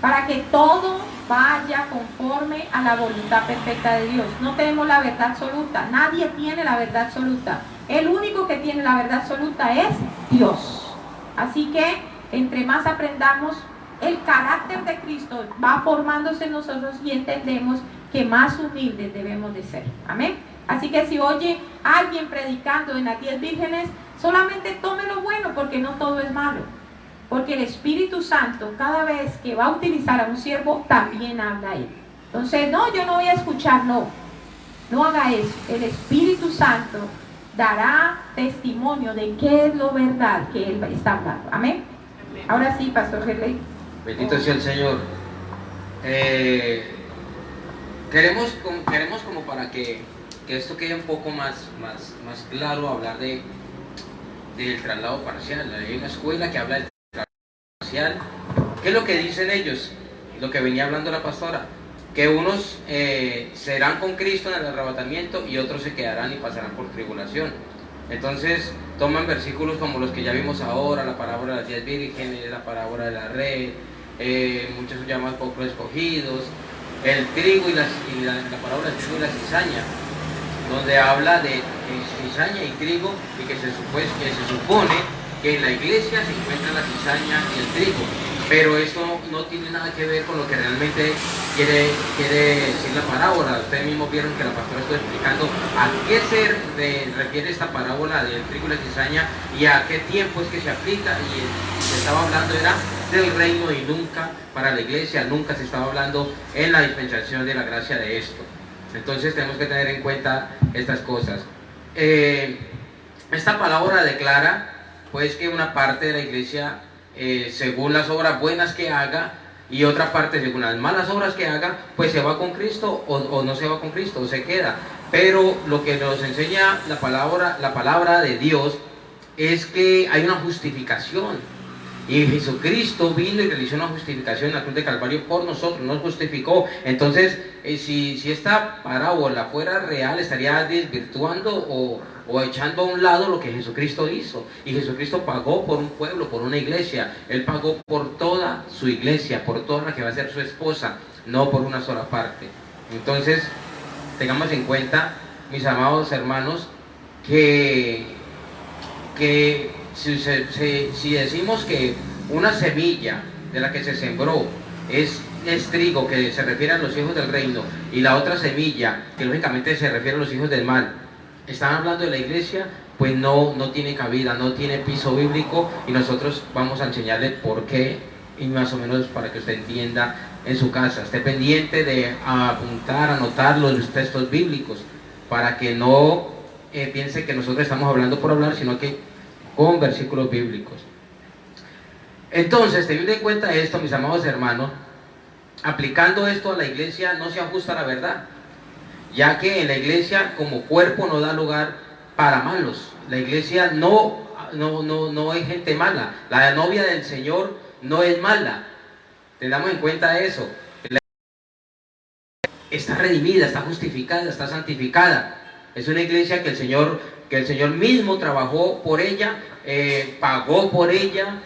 para que todo vaya conforme a la voluntad perfecta de Dios. No tenemos la verdad absoluta, nadie tiene la verdad absoluta. El único que tiene la verdad absoluta es Dios. Así que entre más aprendamos, el carácter de Cristo va formándose en nosotros, y entendemos que más humildes debemos de ser. Amén. Así que si oye a alguien predicando en las 10 vírgenes, solamente tome lo bueno, porque no todo es malo. Porque el Espíritu Santo, cada vez que va a utilizar a un siervo, también habla a él. Entonces, no, yo no voy a escuchar, no. No haga eso. El Espíritu Santo dará testimonio de qué es lo verdad que él está hablando. Amén. Ahora sí, Pastor Gerley. Bendito sea el Señor. Queremos como para que esto quede un poco más claro, hablar del traslado parcial. Hay una escuela que habla del traslado parcial. ¿Qué es lo que dicen ellos? Lo que venía hablando la pastora, que unos serán con Cristo en el arrebatamiento y otros se quedarán y pasarán por tribulación. Entonces toman versículos como los que ya vimos ahora, la parábola de las 10 vírgenes, la parábola de la red, muchos son llamados pocos escogidos, el trigo y la parábola del trigo y la cizaña, donde habla de cizaña y trigo, y que se supone que en la iglesia se encuentra la cizaña y el trigo, pero eso no tiene nada que ver con lo que realmente quiere decir la parábola. Ustedes mismos vieron que la pastora estuvo explicando a qué se refiere esta parábola del trigo y la cizaña y a qué tiempo es que se aplica, y se estaba hablando era del reino y nunca para la iglesia, nunca se estaba hablando en la dispensación de la gracia de esto. Entonces tenemos que tener en cuenta estas cosas. Esta palabra declara pues que una parte de la iglesia, según las obras buenas que haga, y otra parte según las malas obras que haga, pues se va con Cristo o no se va con Cristo, o se queda. Pero lo que nos enseña la palabra de Dios es que hay una justificación, y Jesucristo vino y realizó una justificación en la cruz de Calvario por nosotros, nos justificó. Entonces si esta parábola fuera real, estaría desvirtuando o echando a un lado lo que Jesucristo hizo. Y Jesucristo pagó por un pueblo, por una iglesia. Él pagó por toda su iglesia, por toda la que va a ser su esposa, no por una sola parte. Entonces tengamos en cuenta, mis amados hermanos, que si decimos que una semilla de la que se sembró es trigo, que se refiere a los hijos del reino, y la otra semilla, que lógicamente se refiere a los hijos del mal, están hablando de la iglesia, pues no tiene cabida, no tiene piso bíblico, y nosotros vamos a enseñarle por qué, y más o menos para que usted entienda en su casa. Esté pendiente de apuntar, anotar los textos bíblicos, para que no piense que nosotros estamos hablando por hablar, sino que con versículos bíblicos. Entonces, teniendo en cuenta esto, mis amados hermanos, aplicando esto a la iglesia no se ajusta a la verdad, ya que en la iglesia como cuerpo no da lugar para malos. La iglesia no es gente mala. La novia del Señor no es mala. Tengamos en cuenta eso. Está redimida, está justificada, está santificada. Es una iglesia que el Señor mismo trabajó por ella, pagó por ella,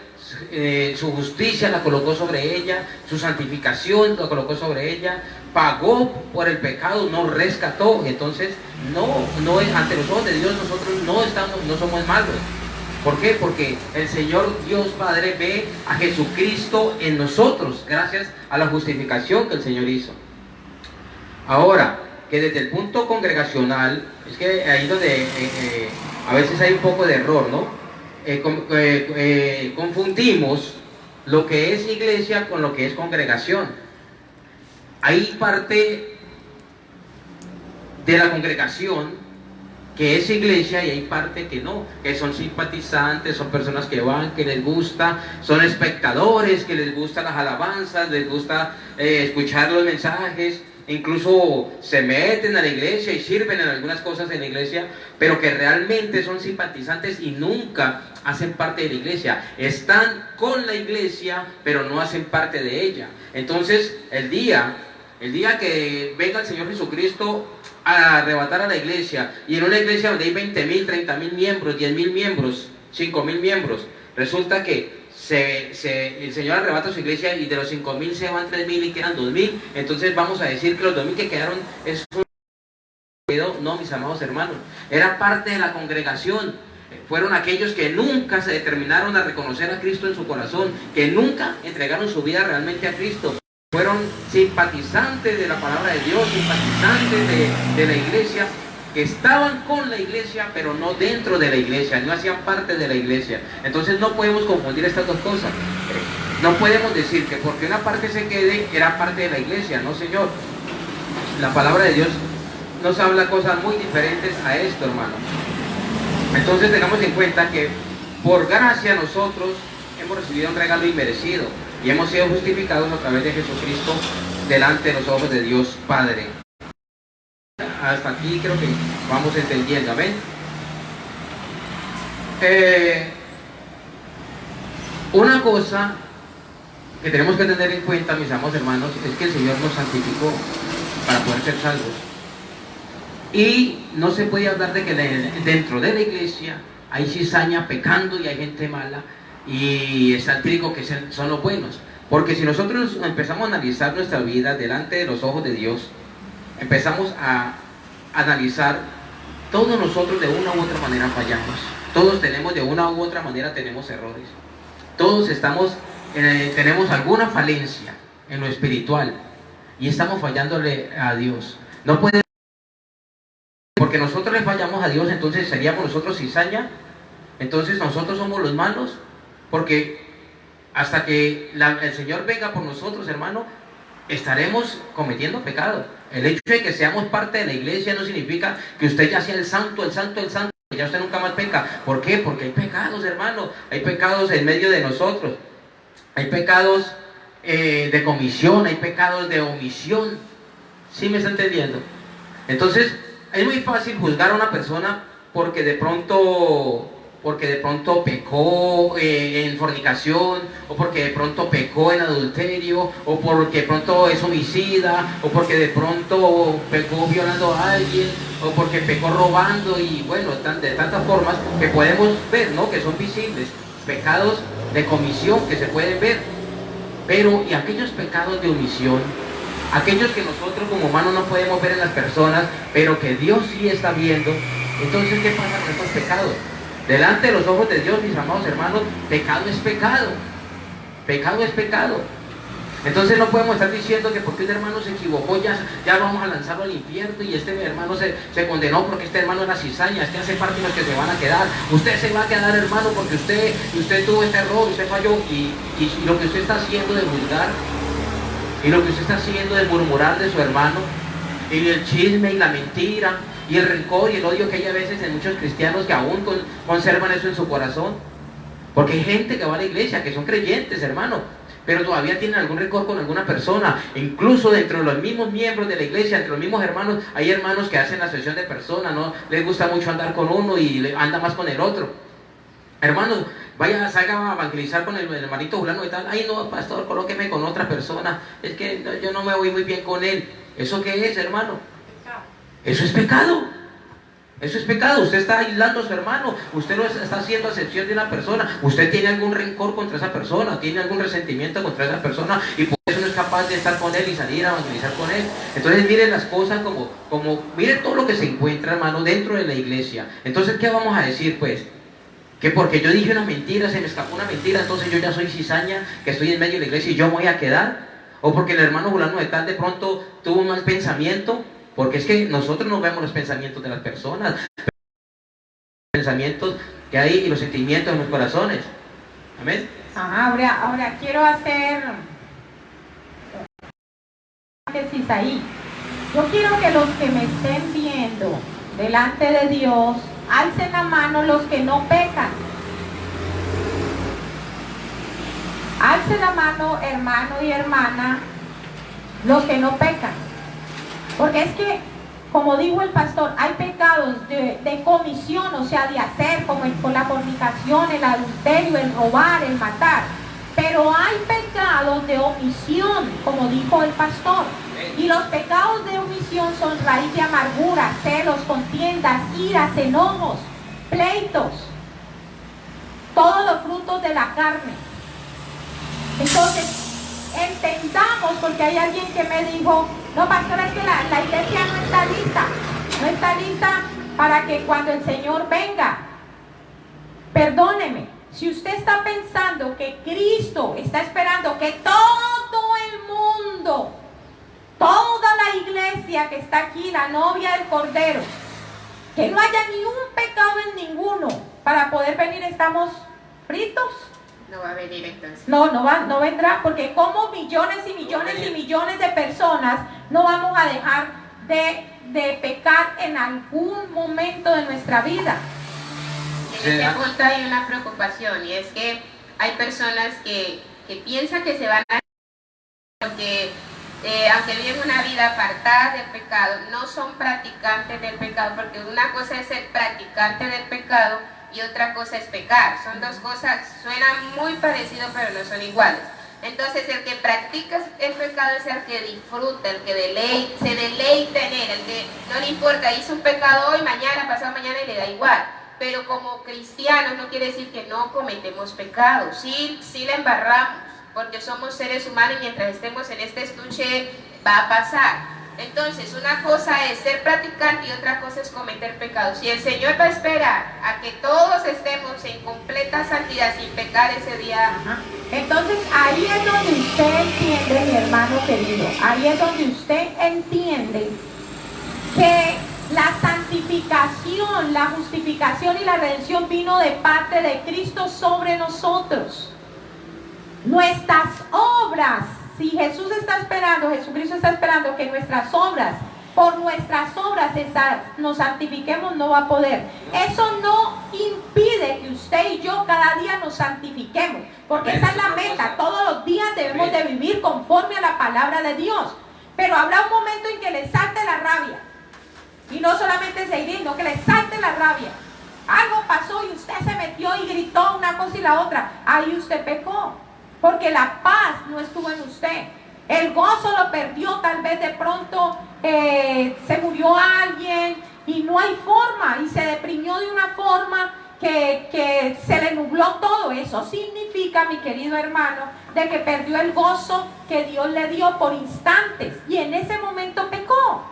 su justicia la colocó sobre ella, su santificación la colocó sobre ella, pagó por el pecado, nos rescató. Entonces no es, ante los ojos de Dios nosotros no somos malos. ¿Por qué? Porque el Señor Dios Padre ve a Jesucristo en nosotros, gracias a la justificación que el Señor hizo. Ahora, que desde el punto congregacional, es que ahí donde a veces hay un poco de error, ¿no? Confundimos lo que es iglesia con lo que es congregación. Hay parte de la congregación que es iglesia y hay parte que no, que son simpatizantes, son personas que van, que les gusta, son espectadores, que les gustan las alabanzas, les gusta escuchar los mensajes. Incluso se meten a la iglesia y sirven en algunas cosas en la iglesia, pero que realmente son simpatizantes y nunca hacen parte de la iglesia. Están con la iglesia, pero no hacen parte de ella. Entonces, el día que venga el Señor Jesucristo a arrebatar a la iglesia, y en una iglesia donde hay 20,000, 30,000 miembros, 10,000 miembros, 5,000 miembros, resulta que el Señor arrebata su iglesia y de los 5,000 se van 3,000 y quedan 2,000. Entonces vamos a decir que los 2,000 que quedaron es un... No, mis amados hermanos, era parte de la congregación. Fueron aquellos que nunca se determinaron a reconocer a Cristo en su corazón, que nunca entregaron su vida realmente a Cristo. Fueron simpatizantes de la palabra de Dios, simpatizantes de la iglesia, que estaban con la iglesia, pero no dentro de la iglesia, no hacían parte de la iglesia. Entonces no podemos confundir estas dos cosas. No podemos decir que porque una parte se quede, era parte de la iglesia. No, señor. La palabra de Dios nos habla cosas muy diferentes a esto, hermano. Entonces tengamos en cuenta que por gracia nosotros hemos recibido un regalo inmerecido y hemos sido justificados a través de Jesucristo delante de los ojos de Dios Padre. Hasta aquí creo que vamos entendiendo, amén. Una cosa que tenemos que tener en cuenta, mis amados hermanos, es que el Señor nos santificó para poder ser salvos. Y no se puede hablar de que dentro de la iglesia hay cizaña pecando y hay gente mala y está el trigo que son los buenos. Porque si nosotros empezamos a analizar nuestra vida delante de los ojos de Dios, empezamos a analizar, todos nosotros de una u otra manera fallamos. Todos tenemos de una u otra manera tenemos errores. Todos tenemos alguna falencia en lo espiritual y estamos fallándole a Dios. No puede, porque nosotros le fallamos a Dios, entonces seríamos nosotros cizaña, entonces nosotros somos los malos, porque hasta que el Señor venga por nosotros, hermano, estaremos cometiendo pecado. El hecho de que seamos parte de la iglesia no significa que usted ya sea el santo, que ya usted nunca más peca. ¿Por qué? Porque hay pecados, hermano, hay pecados en medio de nosotros, hay pecados de comisión, hay pecados de omisión. ¿Sí me está entendiendo? Entonces, es muy fácil juzgar a una persona porque de pronto pecó en fornicación, o porque de pronto pecó en adulterio, o porque de pronto es homicida, o porque de pronto pecó violando a alguien, o porque pecó robando, y bueno, de tantas formas que podemos ver, ¿no? Que son visibles, pecados de comisión que se pueden ver. Pero, ¿y aquellos pecados de omisión? Aquellos que nosotros como humanos no podemos ver en las personas, pero que Dios sí está viendo. Entonces, ¿qué pasa con estos pecados? Delante de los ojos de Dios, mis amados hermanos, pecado es pecado. Pecado es pecado. Entonces no podemos estar diciendo que porque un hermano se equivocó, ya vamos a lanzarlo al infierno, y este hermano se condenó porque este hermano era cizaña, este hace parte de los que se van a quedar. Usted se va a quedar, hermano, porque usted tuvo este error, usted falló, y lo que usted está haciendo de juzgar, y lo que usted está haciendo de murmurar de su hermano, y el chisme y la mentira, y el rencor y el odio que hay a veces en muchos cristianos que aún conservan eso en su corazón. Porque hay gente que va a la iglesia, que son creyentes, hermano, pero todavía tienen algún rencor con alguna persona. Incluso dentro de los mismos miembros de la iglesia, entre los mismos hermanos, hay hermanos que hacen la asociación de personas, no les gusta mucho andar con uno y anda más con el otro. Hermanos, salga a evangelizar con el hermanito fulano y tal. Ay, no, pastor, colóqueme con otra persona, es que yo no me voy muy bien con él. ¿Eso qué es, hermano? Eso es pecado. Eso es pecado. Usted está aislando a su hermano, usted no está haciendo acepción de una persona, usted tiene algún rencor contra esa persona, tiene algún resentimiento contra esa persona, y por eso no es capaz de estar con él y salir a evangelizar con él. Entonces miren las cosas miren todo lo que se encuentra, hermano, dentro de la iglesia. Entonces, ¿qué vamos a decir, pues? Que porque yo dije una mentira, se me escapó una mentira, entonces yo ya soy cizaña, que estoy en medio de la iglesia y yo me voy a quedar. O porque el hermano fulano de tal de pronto tuvo un mal pensamiento. Porque es que nosotros no vemos los pensamientos de las personas, los pensamientos que hay y los sentimientos en los corazones. Amén. Ahora quiero hacer énfasis ahí. Yo quiero que los que me estén viendo delante de Dios alcen la mano los que no pecan. Alce la mano, hermano y hermana, los que no pecan. Porque es que, como dijo el pastor, hay pecados de comisión, o sea, de hacer, como con la fornicación, el adulterio, el robar, el matar. Pero hay pecados de omisión, como dijo el pastor. Y los pecados de omisión son raíz de amargura, celos, contiendas, iras, enojos, pleitos. Todos los frutos de la carne. Entonces, entendamos, porque hay alguien que me dijo, no, pastor, es que la iglesia no está lista para que cuando el Señor venga. Perdóneme, si usted está pensando que Cristo está esperando que todo el mundo, toda la iglesia que está aquí, la novia del Cordero, Que no haya ni un pecado en ninguno. Para poder venir estamos fritos. No va a venir entonces. No vendrá, porque como millones y millones y millones de personas no vamos a dejar de pecar en algún momento de nuestra vida. En este punto hay una preocupación, y es que hay personas que piensan que se van a... porque aunque viven una vida apartada del pecado, no son practicantes del pecado, porque una cosa es ser practicante del pecado y otra cosa es pecar. Son dos cosas, suenan muy parecidos pero no son iguales. Entonces el que practica el pecado es el que disfruta, el que se deleita en él, el que no le importa, hizo un pecado hoy, mañana, pasado mañana y le da igual. Pero como cristianos no quiere decir que no cometemos pecado, sí la embarramos, porque somos seres humanos y mientras estemos en este estuche va a pasar. Entonces, una cosa es ser practicante y otra cosa es cometer pecado. Si el Señor va a esperar a que todos estemos en completa santidad sin pecar ese día. Entonces, ahí es donde usted entiende, mi hermano querido, ahí es donde usted entiende que la santificación, la justificación y la redención vino de parte de Cristo sobre nosotros. Nuestras obras, si Jesús está esperando, Jesucristo está esperando que nuestras obras, por nuestras obras nos santifiquemos, no va a poder. Eso no impide que usted y yo cada día nos santifiquemos, porque esa es la meta. Todos los días debemos de vivir conforme a la palabra de Dios. Pero habrá un momento en que le salte la rabia. Y no solamente se iría, sino que le salte la rabia. Algo pasó y usted se metió y gritó una cosa y la otra. Ahí usted pecó. Porque la paz no estuvo en usted. El gozo lo perdió, tal vez de pronto se murió alguien y no hay forma. Y se deprimió de una forma que se le nubló todo. Eso significa, mi querido hermano, de que perdió el gozo que Dios le dio por instantes. Y en ese momento pecó.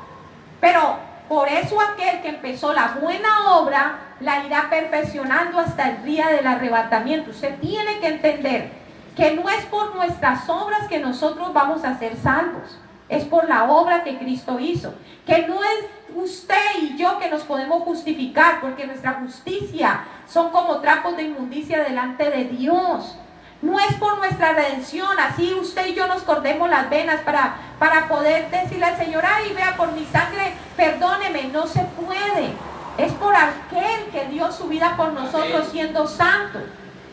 Pero por eso aquel que empezó la buena obra la irá perfeccionando hasta el día del arrebatamiento. Usted tiene que entender que no es por nuestras obras que nosotros vamos a ser salvos, es por la obra que Cristo hizo. Que no es usted y yo que nos podemos justificar, porque nuestra justicia son como trapos de inmundicia delante de Dios. No es por nuestra redención, así usted y yo nos cordemos las venas para poder decirle al Señor, ay, vea, por mi sangre, perdóneme. No se puede. Es por aquel que dio su vida por nosotros siendo santo.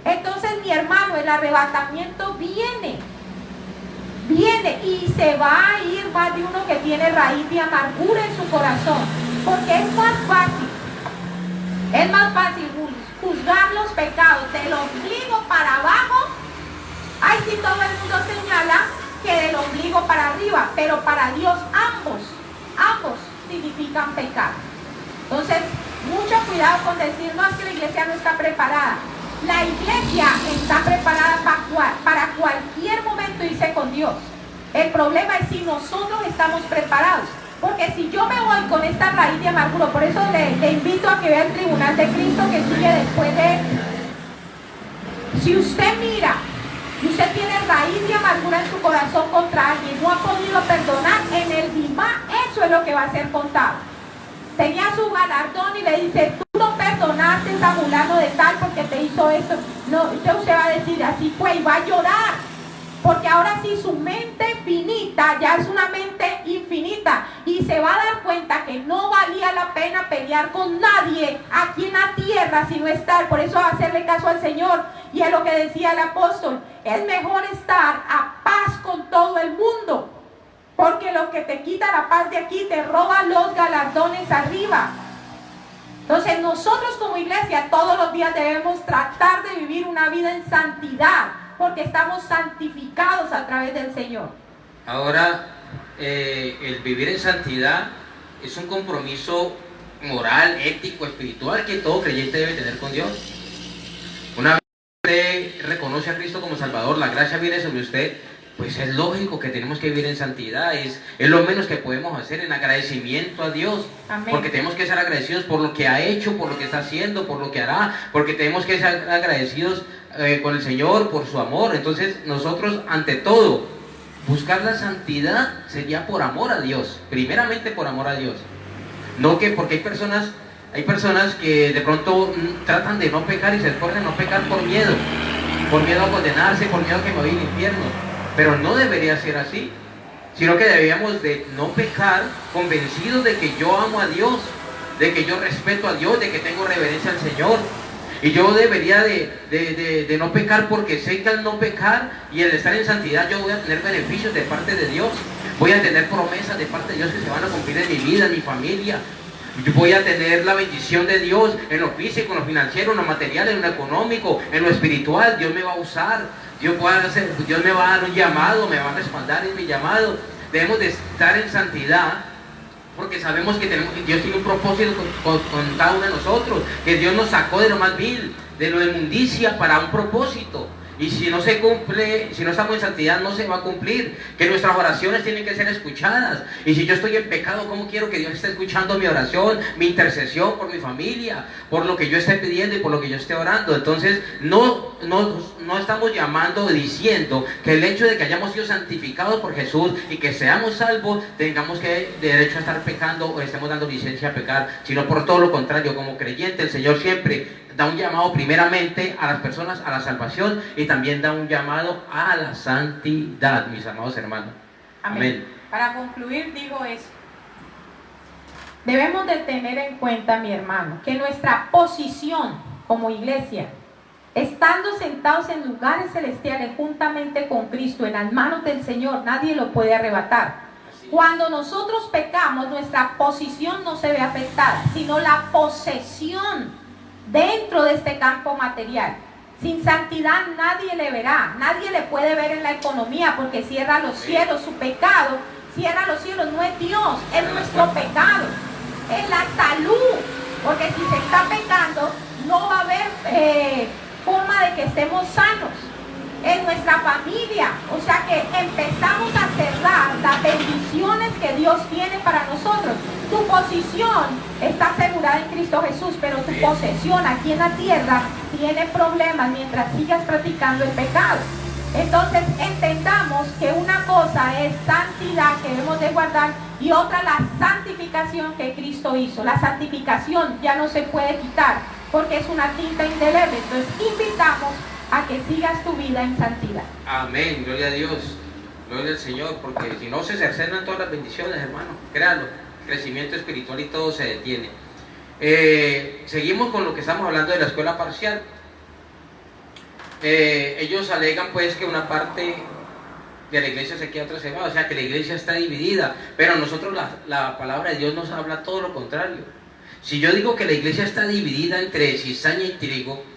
Entonces, mi hermano, el arrebatamiento viene y se va a ir más de uno que tiene raíz de amargura en su corazón, porque es más fácil juzgar los pecados del ombligo para abajo. Ay, sí, todo el mundo señala que del ombligo para arriba, pero para Dios ambos significan pecado. Entonces, mucho cuidado con decir, no, es que la iglesia no está preparada. La iglesia está preparada para cualquier momento irse con Dios. El problema es si nosotros estamos preparados. Porque si yo me voy con esta raíz de amargura, por eso le invito a que vea el tribunal de Cristo que sigue después de él. Si usted mira y usted tiene raíz de amargura en su corazón contra alguien, no ha podido perdonar, en el Bimá eso es lo que va a ser contado. Tenía su galardón y le dice, tú no perdonaste a fulano de tal porque te hizo esto. No, usted va a decir, así fue, y va a llorar. Porque ahora sí su mente finita ya es una mente infinita. Y se va a dar cuenta que no valía la pena pelear con nadie aquí en la tierra sino estar. Por eso va a hacerle caso al Señor. Y es lo que decía el apóstol. Es mejor estar a paz con todo el mundo. Porque lo que te quita la paz de aquí te roba los galardones arriba. Entonces nosotros como iglesia todos los días debemos tratar de vivir una vida en santidad, porque estamos santificados a través del Señor. Ahora, el vivir en santidad es un compromiso moral, ético, espiritual que todo creyente debe tener con Dios. Una vez usted reconoce a Cristo como Salvador, la gracia viene sobre usted, pues es lógico que tenemos que vivir en santidad, es lo menos que podemos hacer en agradecimiento a Dios. Amén. Porque tenemos que ser agradecidos por lo que ha hecho, por lo que está haciendo, por lo que hará, porque tenemos que ser agradecidos con el Señor por su amor. Entonces nosotros, ante todo, buscar la santidad sería por amor a Dios, primeramente por amor a Dios. No que porque hay personas Hay personas que de pronto tratan de no pecar y se esfuerzan en no pecar por miedo a condenarse, por miedo a que me vaya al infierno. Pero no debería ser así, sino que debíamos de no pecar convencidos de que yo amo a Dios, de que yo respeto a Dios, de que tengo reverencia al Señor. Y yo debería de no pecar porque sé que al no pecar y al estar en santidad yo voy a tener beneficios de parte de Dios. Voy a tener promesas de parte de Dios que se van a cumplir en mi vida, en mi familia. Yo voy a tener la bendición de Dios en lo físico, en lo financiero, en lo material, en lo económico, en lo espiritual. Dios me va a usar, Dios me va a dar un llamado, me va a respaldar en mi llamado. Debemos de estar en santidad porque sabemos que Dios tiene un propósito con cada uno de nosotros, que Dios nos sacó de lo más vil, de lo de inmundicia para un propósito. Y si no se cumple, si no estamos en santidad, no se va a cumplir. Que nuestras oraciones tienen que ser escuchadas. Y si yo estoy en pecado, ¿cómo quiero que Dios esté escuchando mi oración, mi intercesión por mi familia, por lo que yo esté pidiendo y por lo que yo esté orando? Entonces, no estamos llamando, diciendo que el hecho de que hayamos sido santificados por Jesús y que seamos salvos, tengamos que derecho a estar pecando o estemos dando licencia a pecar, sino por todo lo contrario. Como creyente, el Señor siempre da un llamado primeramente a las personas a la salvación y también da un llamado a la santidad, mis amados hermanos. Amén. Para concluir, digo esto. Debemos de tener en cuenta, mi hermano, que nuestra posición como iglesia, estando sentados en lugares celestiales juntamente con Cristo, en las manos del Señor, nadie lo puede arrebatar. Cuando nosotros pecamos, nuestra posición no se ve afectada, sino la posesión dentro de este campo material. Sin santidad nadie le verá, nadie le puede ver en la economía porque cierra los cielos. Su pecado cierra los cielos, no es Dios, es nuestro pecado. Es la salud, porque si se está pecando no va a haber forma de que estemos sanos. En nuestra familia, o sea que empezamos a cerrar las bendiciones que Dios tiene para nosotros. Tu posición está asegurada en Cristo Jesús, pero tu posesión aquí en la tierra tiene problemas mientras sigas practicando el pecado. Entonces entendamos que una cosa es santidad que debemos de guardar y otra la santificación que Cristo hizo. La santificación ya no se puede quitar porque es una tinta indeleble. Entonces invitamos a que sigas tu vida en santidad. Amén, gloria a Dios, gloria al Señor, porque si no se cercenan todas las bendiciones, hermano, créanlo, crecimiento espiritual y todo se detiene. Seguimos con lo que estamos hablando de la escuela parcial. Ellos alegan pues que una parte de la iglesia se queda, otra se va, o sea que la iglesia está dividida, pero nosotros la palabra de Dios nos habla todo lo contrario. Si yo digo que la iglesia está dividida entre cizaña y trigo,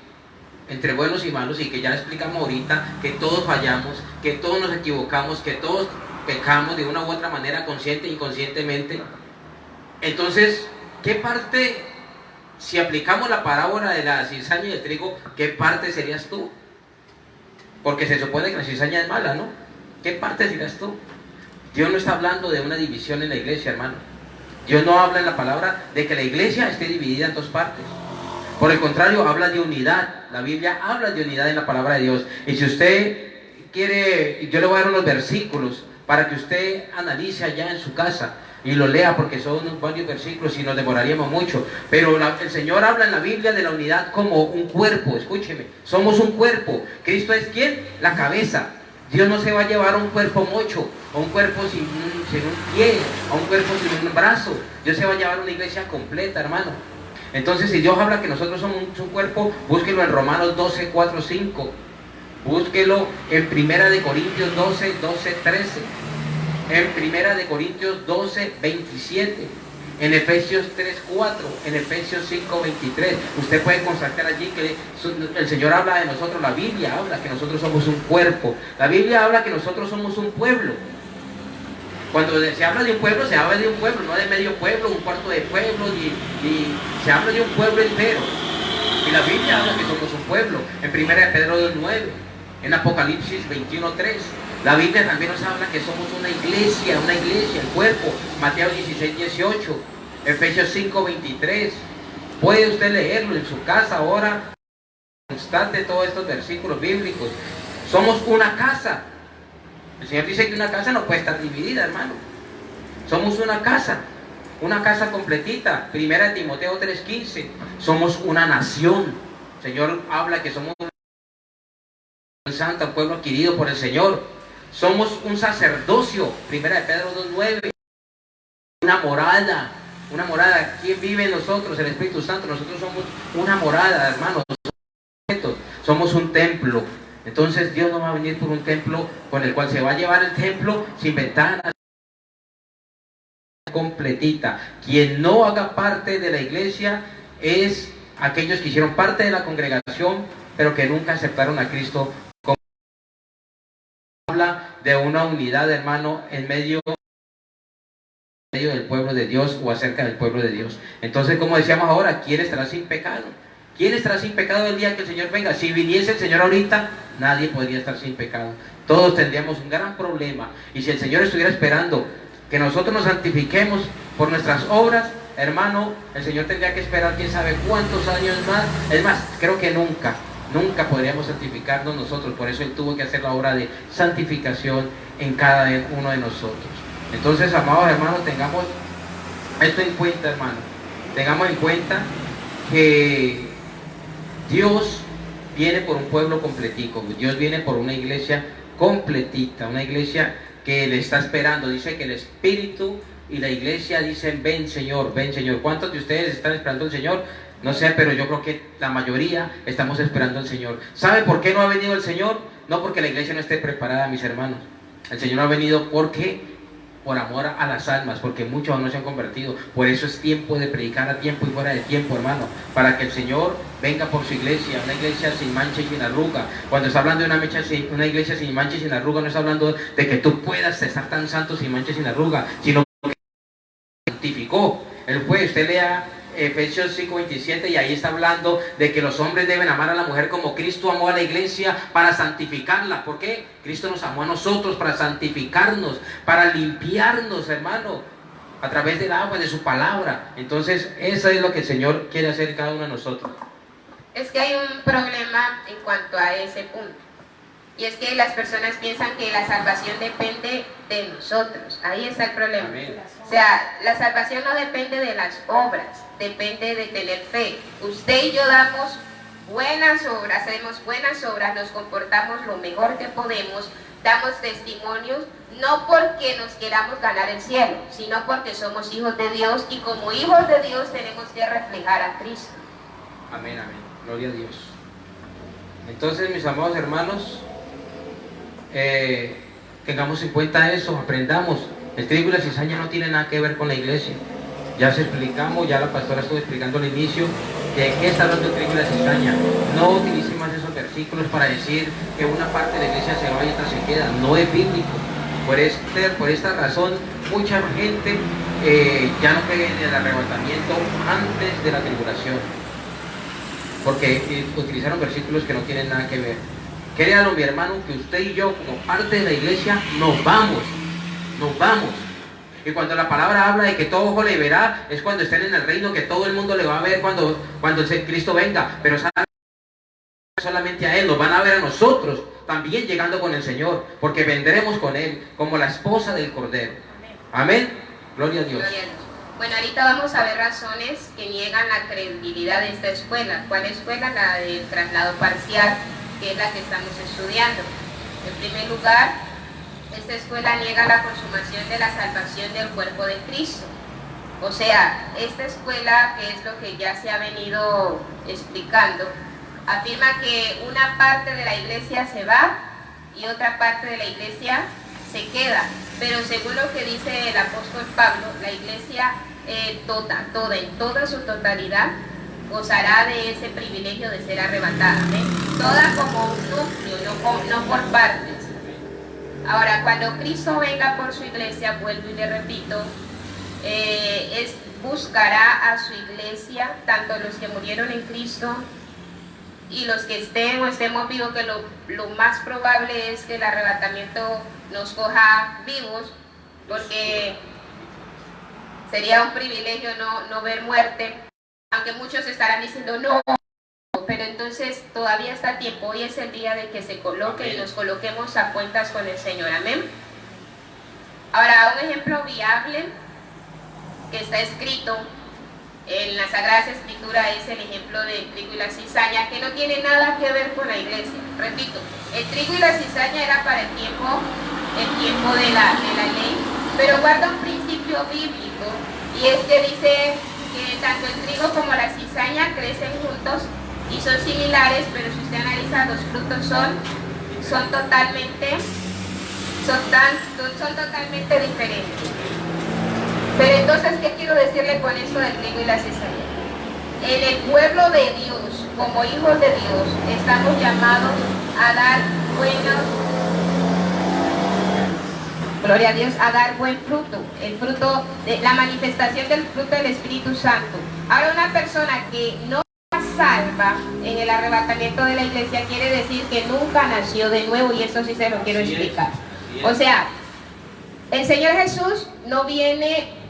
entre buenos y malos, y que ya explicamos ahorita que todos fallamos, que todos nos equivocamos, que todos pecamos de una u otra manera, consciente e inconscientemente, entonces, ¿qué parte, si aplicamos la parábola de la cizaña y el trigo, qué parte serías tú? Porque se supone que la cizaña es mala, ¿no? ¿Qué parte serías tú? Dios no está hablando de una división en la iglesia, hermano. Dios no habla en la palabra de que la iglesia esté dividida en dos partes. Por el contrario, habla de unidad. La Biblia habla de unidad en la palabra de Dios. Y si usted quiere, yo le voy a dar unos versículos para que usted analice allá en su casa y lo lea, porque son varios versículos y nos demoraríamos mucho. Pero el Señor habla en la Biblia de la unidad como un cuerpo. Escúcheme, somos un cuerpo. ¿Cristo es quién? La cabeza. Dios no se va a llevar a un cuerpo mocho, a un cuerpo sin un pie, a un cuerpo sin un brazo. Dios se va a llevar una iglesia completa, hermano. Entonces, si Dios habla que nosotros somos un cuerpo, búsquelo en Romanos 12, 4, 5. Búsquelo en Primera de Corintios 12, 12, 13. En Primera de Corintios 12, 27. En Efesios 3, 4. En Efesios 5, 23. Usted puede constatar allí que el Señor habla de nosotros. La Biblia habla que nosotros somos un cuerpo. La Biblia habla que nosotros somos un pueblo. Cuando se habla de un pueblo, se habla de un pueblo, no de medio pueblo, un cuarto de pueblo, ni se habla de un pueblo entero. Y la Biblia habla que somos un pueblo. En 1 Pedro 2:9, en Apocalipsis 21:3. La Biblia también nos habla que somos una iglesia, el cuerpo. Mateo 16:18, Efesios 5:23. Puede usted leerlo en su casa ahora. Constate todos estos versículos bíblicos. Somos una casa. El Señor dice que una casa no puede estar dividida, hermano. Somos una casa. una casa completita. Primera de Timoteo 3:15. Somos una nación. El Señor habla que somos un santo, pueblo adquirido por el Señor. Somos un sacerdocio. Primera de Pedro 2:9. Una morada. Una morada. ¿Quién vive en nosotros? El Espíritu Santo. Nosotros somos una morada, hermanos. Somos un templo. Entonces Dios no va a venir por un templo con el cual se va a llevar el templo sin ventanas, completita. Quien no haga parte de la iglesia es aquellos que hicieron parte de la congregación pero que nunca aceptaron a Cristo. Habla de una unidad, hermano, en medio del pueblo de Dios o acerca del pueblo de Dios. Entonces, como decíamos ahora, ¿quién estará sin pecado? ¿Quién estará sin pecado el día que el Señor venga? Si viniese el Señor ahorita, nadie podría estar sin pecado. Todos tendríamos un gran problema. Y si el Señor estuviera esperando que nosotros nos santifiquemos por nuestras obras, hermano, el Señor tendría que esperar quién sabe cuántos años más. Es más, creo que nunca podríamos santificarnos nosotros. Por eso Él tuvo que hacer la obra de santificación en cada uno de nosotros. Entonces, amados hermanos, tengamos esto en cuenta, hermano. Tengamos en cuenta que Dios viene por un pueblo completico. Dios viene por una iglesia completita, una iglesia que le está esperando. Dice que el Espíritu y la iglesia dicen: ven Señor, ven Señor. ¿Cuántos de ustedes están esperando al Señor? No sé, pero yo creo que la mayoría estamos esperando al Señor. ¿Sabe por qué no ha venido el Señor? No porque la iglesia no esté preparada, mis hermanos. El Señor no ha venido porque por amor a las almas, porque muchos aún no se han convertido. Por eso es tiempo de predicar a tiempo y fuera de tiempo, hermano, para que el Señor venga por su iglesia, una iglesia sin mancha y sin arruga. Cuando está hablando de una iglesia sin mancha y sin arruga, no está hablando de que tú puedas estar tan santo sin mancha y sin arruga, sino que santificó. Él fue, usted lea Efesios 5:27 y ahí está hablando de que los hombres deben amar a la mujer como Cristo amó a la iglesia para santificarla. ¿Por qué? Cristo nos amó a nosotros para santificarnos, para limpiarnos, hermano, a través del agua de su palabra. Entonces, eso es lo que el Señor quiere hacer en cada uno de nosotros. Es que hay un problema en cuanto a ese punto. Y es que las personas piensan que la salvación depende de nosotros. Ahí está el problema. Amén. O sea, la salvación no depende de las obras, depende de tener fe. Usted y yo damos buenas obras, hacemos buenas obras, nos comportamos lo mejor que podemos, damos testimonios, no porque nos queramos ganar el cielo, sino porque somos hijos de Dios y como hijos de Dios tenemos que reflejar a Cristo. Amén, amén. Gloria a Dios. Entonces, mis amados hermanos, tengamos en cuenta eso, aprendamos. El trigo y la cizaña no tiene nada que ver con la iglesia. Ya se explicamos, ya la pastora estuvo explicando al inicio de qué está hablando el trigo y la cizaña. No utilicen más esos versículos para decir que una parte de la iglesia se va y otra se queda. No es bíblico. Por esta razón, mucha gente ya no cree en el arrebatamiento antes de la tribulación, porque utilizaron versículos que no tienen nada que ver. Créalo, mi hermano, que usted y yo, como parte de la iglesia, nos vamos. Y cuando la palabra habla de que todo ojo le verá, es cuando estén en el reino, que todo el mundo le va a ver cuando Cristo venga. Pero solamente a Él, nos van a ver a nosotros también llegando con el Señor, porque vendremos con Él como la esposa del Cordero. Amén. Gloria a Dios. Gloria a Dios. Bueno, ahorita vamos a ver razones que niegan la credibilidad de esta escuela. ¿Cuál escuela? La del traslado parcial, que es la que estamos estudiando. En primer lugar, esta escuela niega la consumación de la salvación del cuerpo de Cristo. O sea, esta escuela, que es lo que ya se ha venido explicando, afirma que una parte de la iglesia se va y otra parte de la iglesia se queda. Pero según lo que dice el apóstol Pablo, la iglesia en toda su totalidad gozará de ese privilegio de ser arrebatada. Toda como un núcleo, no por partes. Ahora, cuando Cristo venga por su iglesia, vuelvo y le repito, buscará a su iglesia, tanto los que murieron en Cristo y los que estén o estemos vivos, que lo más probable es que el arrebatamiento nos coja vivos, porque sería un privilegio no ver muerte, aunque muchos estarán diciendo no, pero entonces todavía está a tiempo. Hoy es el día de que se coloque y nos coloquemos a cuentas con el Señor. Amén. Ahora, un ejemplo viable que está escrito en las Sagradas Escrituras es el ejemplo del trigo y la cizaña, que no tiene nada que ver con la iglesia. Repito, el trigo y la cizaña era para el tiempo de la ley, pero guarda un principio bíblico, y es que dice que tanto el trigo como la cizaña crecen juntos y son similares, pero si usted analiza, los frutos son totalmente diferentes. Pero entonces, ¿qué quiero decirle con eso del trigo y la cizaña? En el pueblo de Dios, como hijos de Dios, estamos llamados a dar gloria a Dios, a dar buen fruto, el fruto, la manifestación del fruto del Espíritu Santo. Ahora, una persona que no salva en el arrebatamiento de la iglesia quiere decir que nunca nació de nuevo, y eso sí se lo quiero explicar. O sea, el Señor Jesús no viene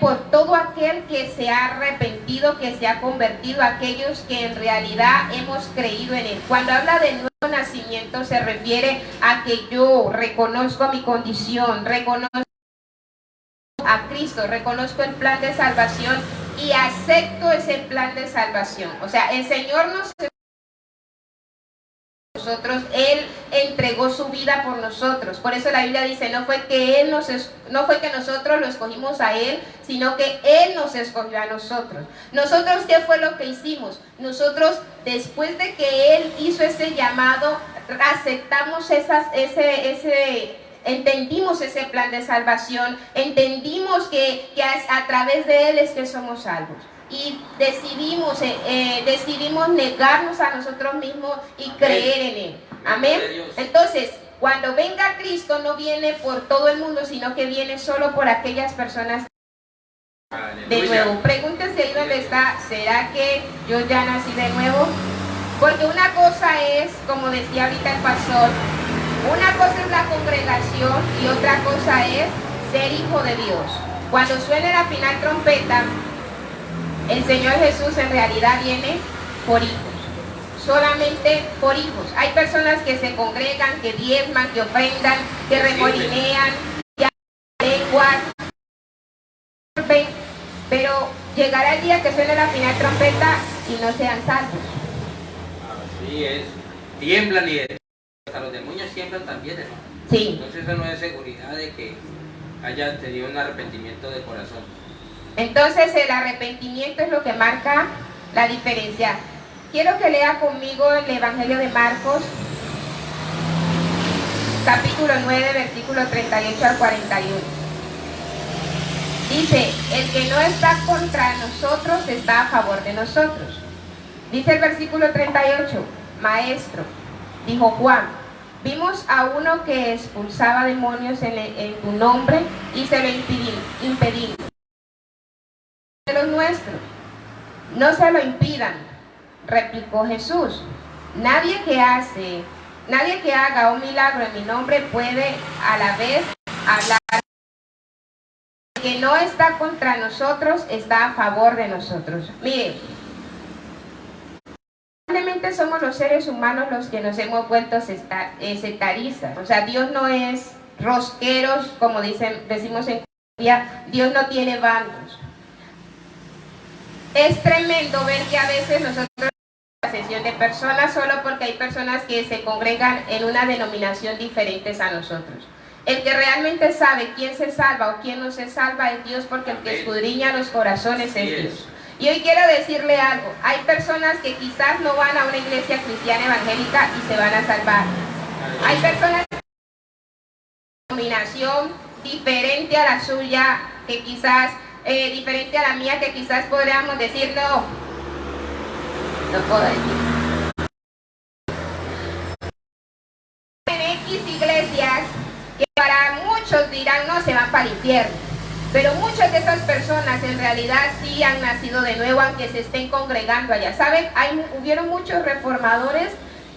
por todo aquel que se ha arrepentido, que se ha convertido, aquellos que en realidad hemos creído en Él. Cuando habla de nuevo nacimiento se refiere a que yo reconozco mi condición, reconozco a Cristo, reconozco el plan de salvación y acepto ese plan de salvación. O sea, el Señor nosotros, Él entregó su vida por nosotros. Por eso la Biblia dice, no fue que nosotros lo escogimos a Él, sino que Él nos escogió a nosotros. Nosotros, ¿qué fue lo que hicimos? Nosotros, después de que Él hizo ese llamado, aceptamos entendimos ese plan de salvación, entendimos que a través de Él es que somos salvos. Y decidimos negarnos a nosotros mismos y creer en Él. Amén. Entonces, cuando venga Cristo, no viene por todo el mundo, sino que viene solo por aquellas personas. De nuevo, pregúntese ahí donde está, ¿será que yo ya nací de nuevo? Porque una cosa es, como decía ahorita el pastor, una cosa es la congregación y otra cosa es ser hijo de Dios. Cuando suene la final trompeta, el Señor Jesús en realidad viene por hijos, solamente por hijos. Hay personas que se congregan, que diezman, que ofrendan, que remolinean, que hablan lenguas, pero llegará el día que suene la final trompeta y no sean salvos. Así es, tiemblan y hasta los demonios tiemblan también, hermano. Sí. Entonces eso no es seguridad de que haya tenido un arrepentimiento de corazón. Entonces el arrepentimiento es lo que marca la diferencia. Quiero que lea conmigo el Evangelio de Marcos, capítulo 9, versículo 38 al 41. Dice, el que no está contra nosotros está a favor de nosotros. Dice el versículo 38, Maestro, dijo Juan, vimos a uno que expulsaba demonios en tu nombre y se lo impedimos. De los nuestros, no se lo impidan, replicó Jesús. Nadie que haga un milagro en mi nombre puede a la vez hablar. El que no está contra nosotros está a favor de nosotros. Miren, probablemente somos los seres humanos los que nos hemos vuelto sectaristas. O sea, Dios no es rosqueros, como decimos en Colombia. Dios no tiene bandos. Es tremendo ver que a veces nosotros la sesión de personas solo porque hay personas que se congregan en una denominación diferente a nosotros. El que realmente sabe quién se salva o quién no se salva es Dios, porque el que escudriña los corazones es Dios. Y hoy quiero decirle algo, hay personas que quizás no van a una iglesia cristiana evangélica y se van a salvar. Hay personas que tienen una denominación diferente a la suya, que quizás diferente a la mía, que quizás podríamos decir no puedo decir. En X iglesias que para muchos dirán no, se van para el infierno, pero muchas de esas personas en realidad sí han nacido de nuevo, aunque se estén congregando allá. ¿Saben? Hubieron muchos reformadores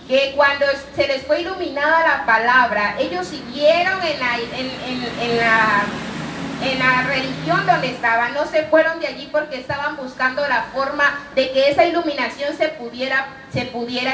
que cuando se les fue iluminada la palabra, ellos siguieron en la religión donde estaban, no se fueron de allí porque estaban buscando la forma de que esa iluminación se pudiera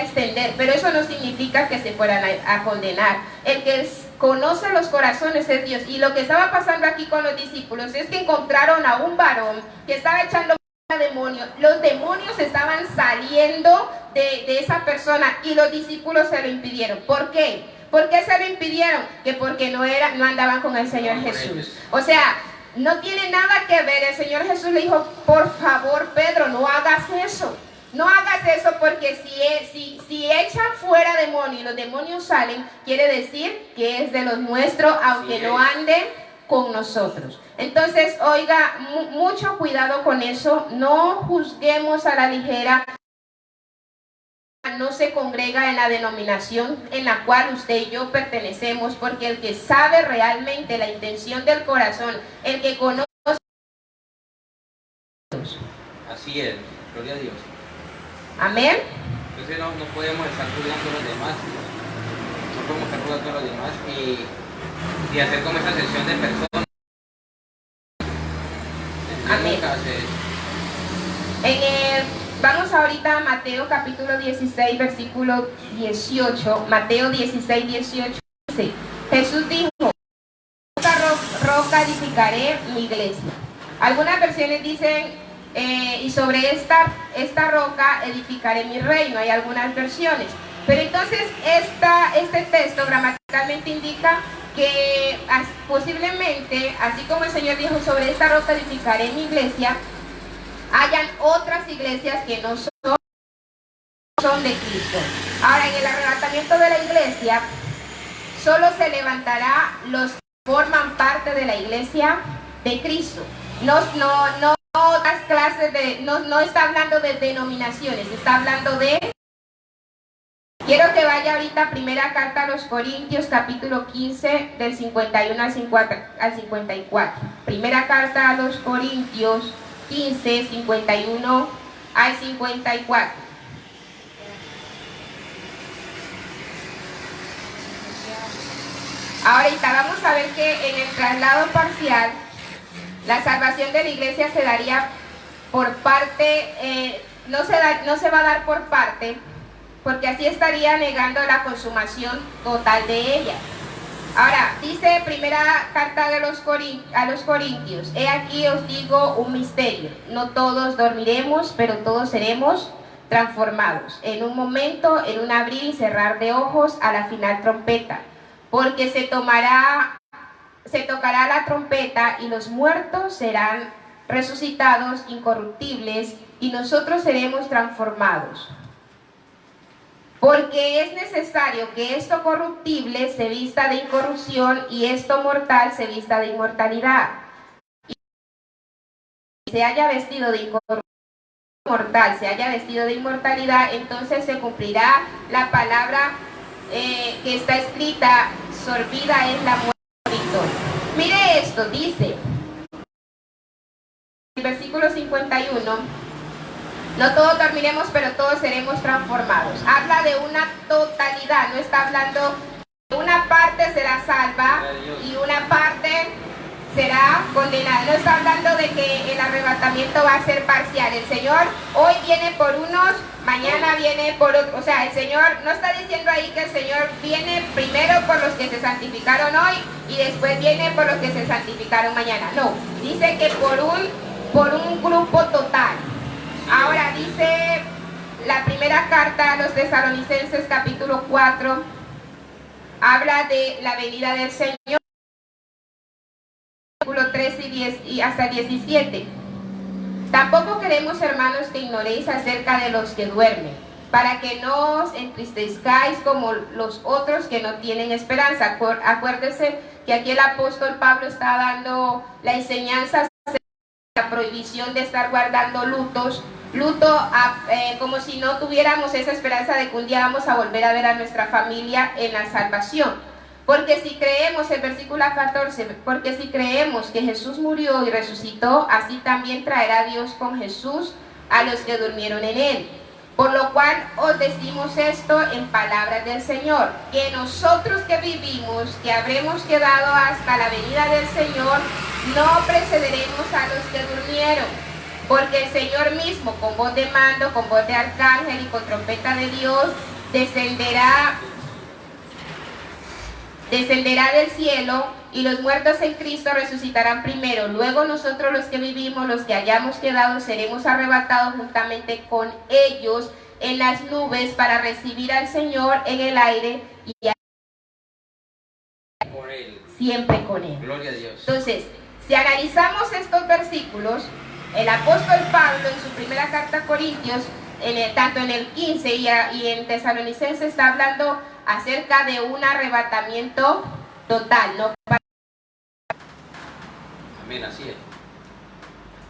extender, pero eso no significa que se fueran a condenar. El que conoce los corazones es Dios. Y lo que estaba pasando aquí con los discípulos es que encontraron a un varón que estaba echando demonios. Los demonios estaban saliendo de esa persona y los discípulos se lo impidieron. ¿Por qué? ¿Por qué se lo impidieron? Que porque no andaban con el Señor Jesús. O sea, no tiene nada que ver. El Señor Jesús le dijo, por favor, Pedro, no hagas eso. No hagas eso, porque si echan fuera demonios y los demonios salen, quiere decir que es de los nuestros, aunque no anden con nosotros. Entonces, oiga, mucho cuidado con eso. No juzguemos a la ligera. No se congrega en la denominación en la cual usted y yo pertenecemos, porque el que sabe realmente la intención del corazón, el que conoce. Así es, gloria a Dios. Amén. Entonces no podemos estar juzgando a los demás, no podemos estar juzgando a los demás y hacer como esa sección de personas. Amén. Vamos ahorita a Mateo capítulo 16, versículo 18. Mateo 16, 18 dice, Jesús dijo, roca edificaré mi iglesia. Algunas versiones dicen, y sobre esta roca edificaré mi reino. Hay algunas versiones. Pero entonces este texto gramaticalmente indica que posiblemente, así como el Señor dijo, sobre esta roca edificaré mi iglesia, hayan otras iglesias que no son de Cristo. Ahora, en el arrebatamiento de la iglesia, solo se levantará los que forman parte de la iglesia de Cristo. No otras clases no está hablando de denominaciones, está hablando de. Quiero que vaya ahorita a primera carta a los Corintios, capítulo 15, del 51 al 54. Primera carta a los Corintios 15, 51 al 54. Ahorita vamos a ver que en el traslado parcial, la salvación de la iglesia se daría por parte, no se va a dar por parte, porque así estaría negando la consumación total de ella. Ahora, dice primera carta a los Corintios, he aquí os digo un misterio, no todos dormiremos, pero todos seremos transformados, en un momento, en un abrir y cerrar de ojos, a la final trompeta, porque se tocará la trompeta y los muertos serán resucitados incorruptibles y nosotros seremos transformados. Porque es necesario que esto corruptible se vista de incorrupción y esto mortal se vista de inmortalidad. Y se haya vestido de incorrupción mortal, se haya vestido de inmortalidad, entonces se cumplirá la palabra que está escrita, sorbida es la muerte y victoria. Mire esto, dice, el versículo 51, no todos dormiremos, pero todos seremos transformados. Habla de una totalidad, no está hablando de una parte será salva y una parte será condenada. No está hablando de que el arrebatamiento va a ser parcial. El Señor hoy viene por unos, mañana viene por otros. O sea, el Señor no está diciendo ahí que el Señor viene primero por los que se santificaron hoy y después viene por los que se santificaron mañana. No, dice que por un grupo total. Ahora dice la primera carta a los Tesalonicenses capítulo 4, habla de la venida del Señor, capítulo 13 y hasta 17. Tampoco queremos, hermanos, que ignoréis acerca de los que duermen, para que no os entristezcáis como los otros que no tienen esperanza. Acuérdense que aquí el apóstol Pablo está dando la enseñanza de la prohibición de estar guardando luto, como si no tuviéramos esa esperanza de que un día vamos a volver a ver a nuestra familia en la salvación. Porque si creemos, el versículo 14, porque si creemos que Jesús murió y resucitó, así también traerá Dios con Jesús a los que durmieron en él. Por lo cual os decimos esto en palabras del Señor, que nosotros que vivimos, que habremos quedado hasta la venida del Señor, no precederemos a los que durmieron. Porque el Señor mismo, con voz de mando, con voz de arcángel y con trompeta de Dios, descenderá descenderá del cielo y los muertos en Cristo resucitarán primero. Luego nosotros los que vivimos, los que hayamos quedado, seremos arrebatados juntamente con ellos en las nubes para recibir al Señor en el aire y Con Él. siempre con Él. Gloria a Dios. Entonces, si analizamos estos versículos, el apóstol Pablo en su primera carta a Corintios, tanto en el 15 y en Tesalonicenses, está hablando acerca de un arrebatamiento total, ¿no? Amén, así es.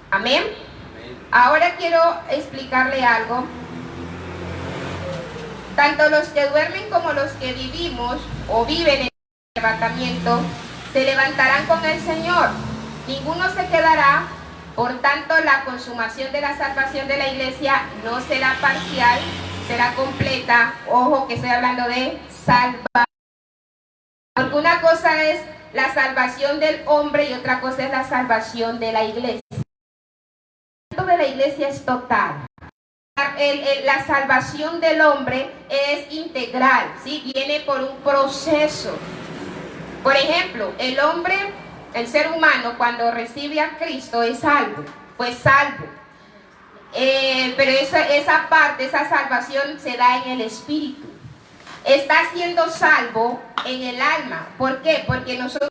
Amén. Amén. Ahora quiero explicarle algo. Tanto los que duermen como los que vivimos o viven en el arrebatamiento se levantarán con el Señor. Ninguno se quedará. Por tanto, la consumación de la salvación de la iglesia no será parcial, será completa. Ojo que estoy hablando de salvación. Porque una cosa es la salvación del hombre y otra cosa es la salvación de la iglesia. La salvación de la iglesia es total. La salvación del hombre es integral, ¿sí? Viene por un proceso. Por ejemplo, el hombre, el ser humano, cuando recibe a Cristo es salvo, fue salvo. Pero esa parte, esa salvación se da en el espíritu. Está siendo salvo en el alma. ¿Por qué? Porque nosotros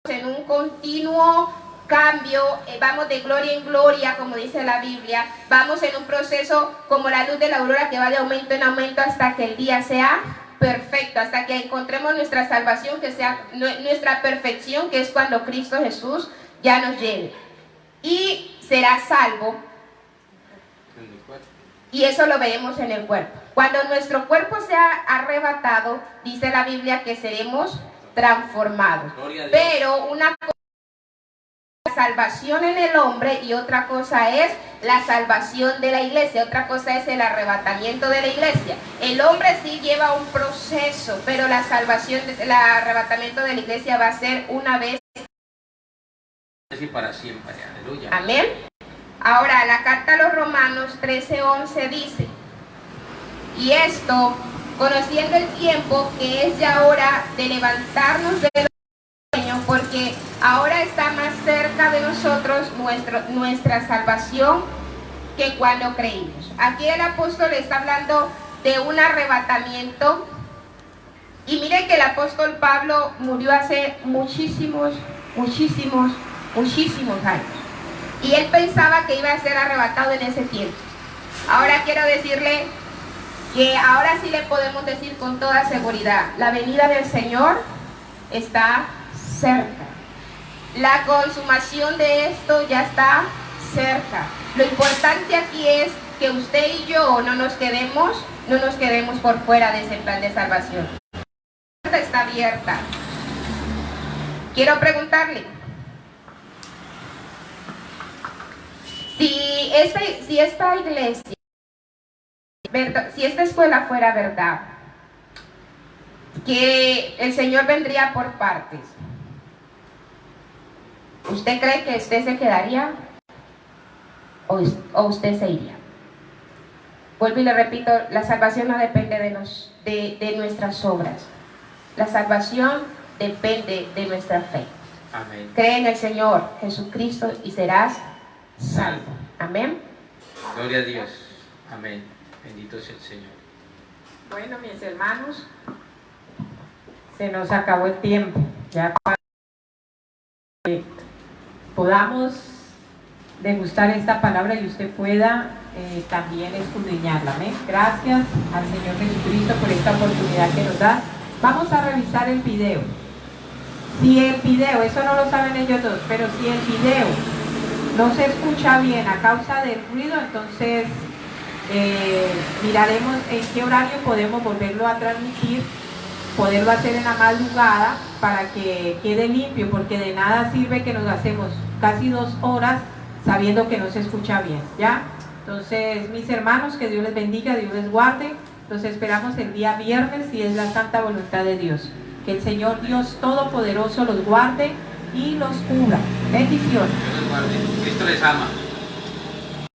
en un continuo cambio, vamos de gloria en gloria, como dice la Biblia. Vamos en un proceso como la luz de la aurora que va de aumento en aumento hasta que el día sea perfecto, hasta que encontremos nuestra salvación, que sea nuestra perfección, que es cuando Cristo Jesús ya nos lleve. Y será salvo. Y eso lo veremos en el cuerpo. Cuando nuestro cuerpo sea arrebatado, dice la Biblia que seremos transformados. Pero una cosa es la salvación en el hombre y otra cosa es la salvación de la iglesia. Otra cosa es el arrebatamiento de la iglesia. El hombre sí lleva un proceso, pero la salvación, el arrebatamiento de la iglesia va a ser una vez. Y para siempre. Aleluya. Amén. Ahora, la carta a los Romanos 13:11 dice: y esto, conociendo el tiempo, que es ya hora de levantarnos de los sueños, porque ahora está más cerca de nosotros nuestra salvación que cuando creímos. Aquí el apóstol está hablando de un arrebatamiento. Y miren que el apóstol Pablo murió hace muchísimos años. Y él pensaba que iba a ser arrebatado en ese tiempo. Ahora quiero decirle que ahora sí le podemos decir con toda seguridad: la venida del Señor está cerca. La consumación de esto ya está cerca. Lo importante aquí es que usted y yo no nos quedemos por fuera de ese plan de salvación. La puerta está abierta. Quiero preguntarle, si esta iglesia, si esta escuela fuera verdad, que el Señor vendría por partes, ¿usted cree que usted se quedaría o usted se iría? Vuelvo y le repito, la salvación no depende de nuestras obras. La salvación depende de nuestra fe. Amén. Cree en el Señor Jesucristo y serás salvo. Amén. Gloria a Dios. Amén. Bendito sea el Señor. Bueno, mis hermanos, se nos acabó el tiempo. Ya para que podamos degustar esta palabra y usted pueda también escudriñarla. Amén. Gracias al Señor Jesucristo por esta oportunidad que nos da. Vamos a revisar el video. Si el video, eso no lo saben ellos dos, pero si el video no se escucha bien a causa del ruido, entonces miraremos en qué horario podemos volverlo a transmitir, poderlo hacer en la madrugada para que quede limpio, porque de nada sirve que nos hacemos casi 2 horas sabiendo que no se escucha bien, ¿ya? Entonces, mis hermanos, que Dios les bendiga, Dios les guarde. Los esperamos el día viernes, si es la santa voluntad de Dios. Que el Señor Dios Todopoderoso los guarde y los cubra. Bendiciones. Dios les guarde. Cristo les ama.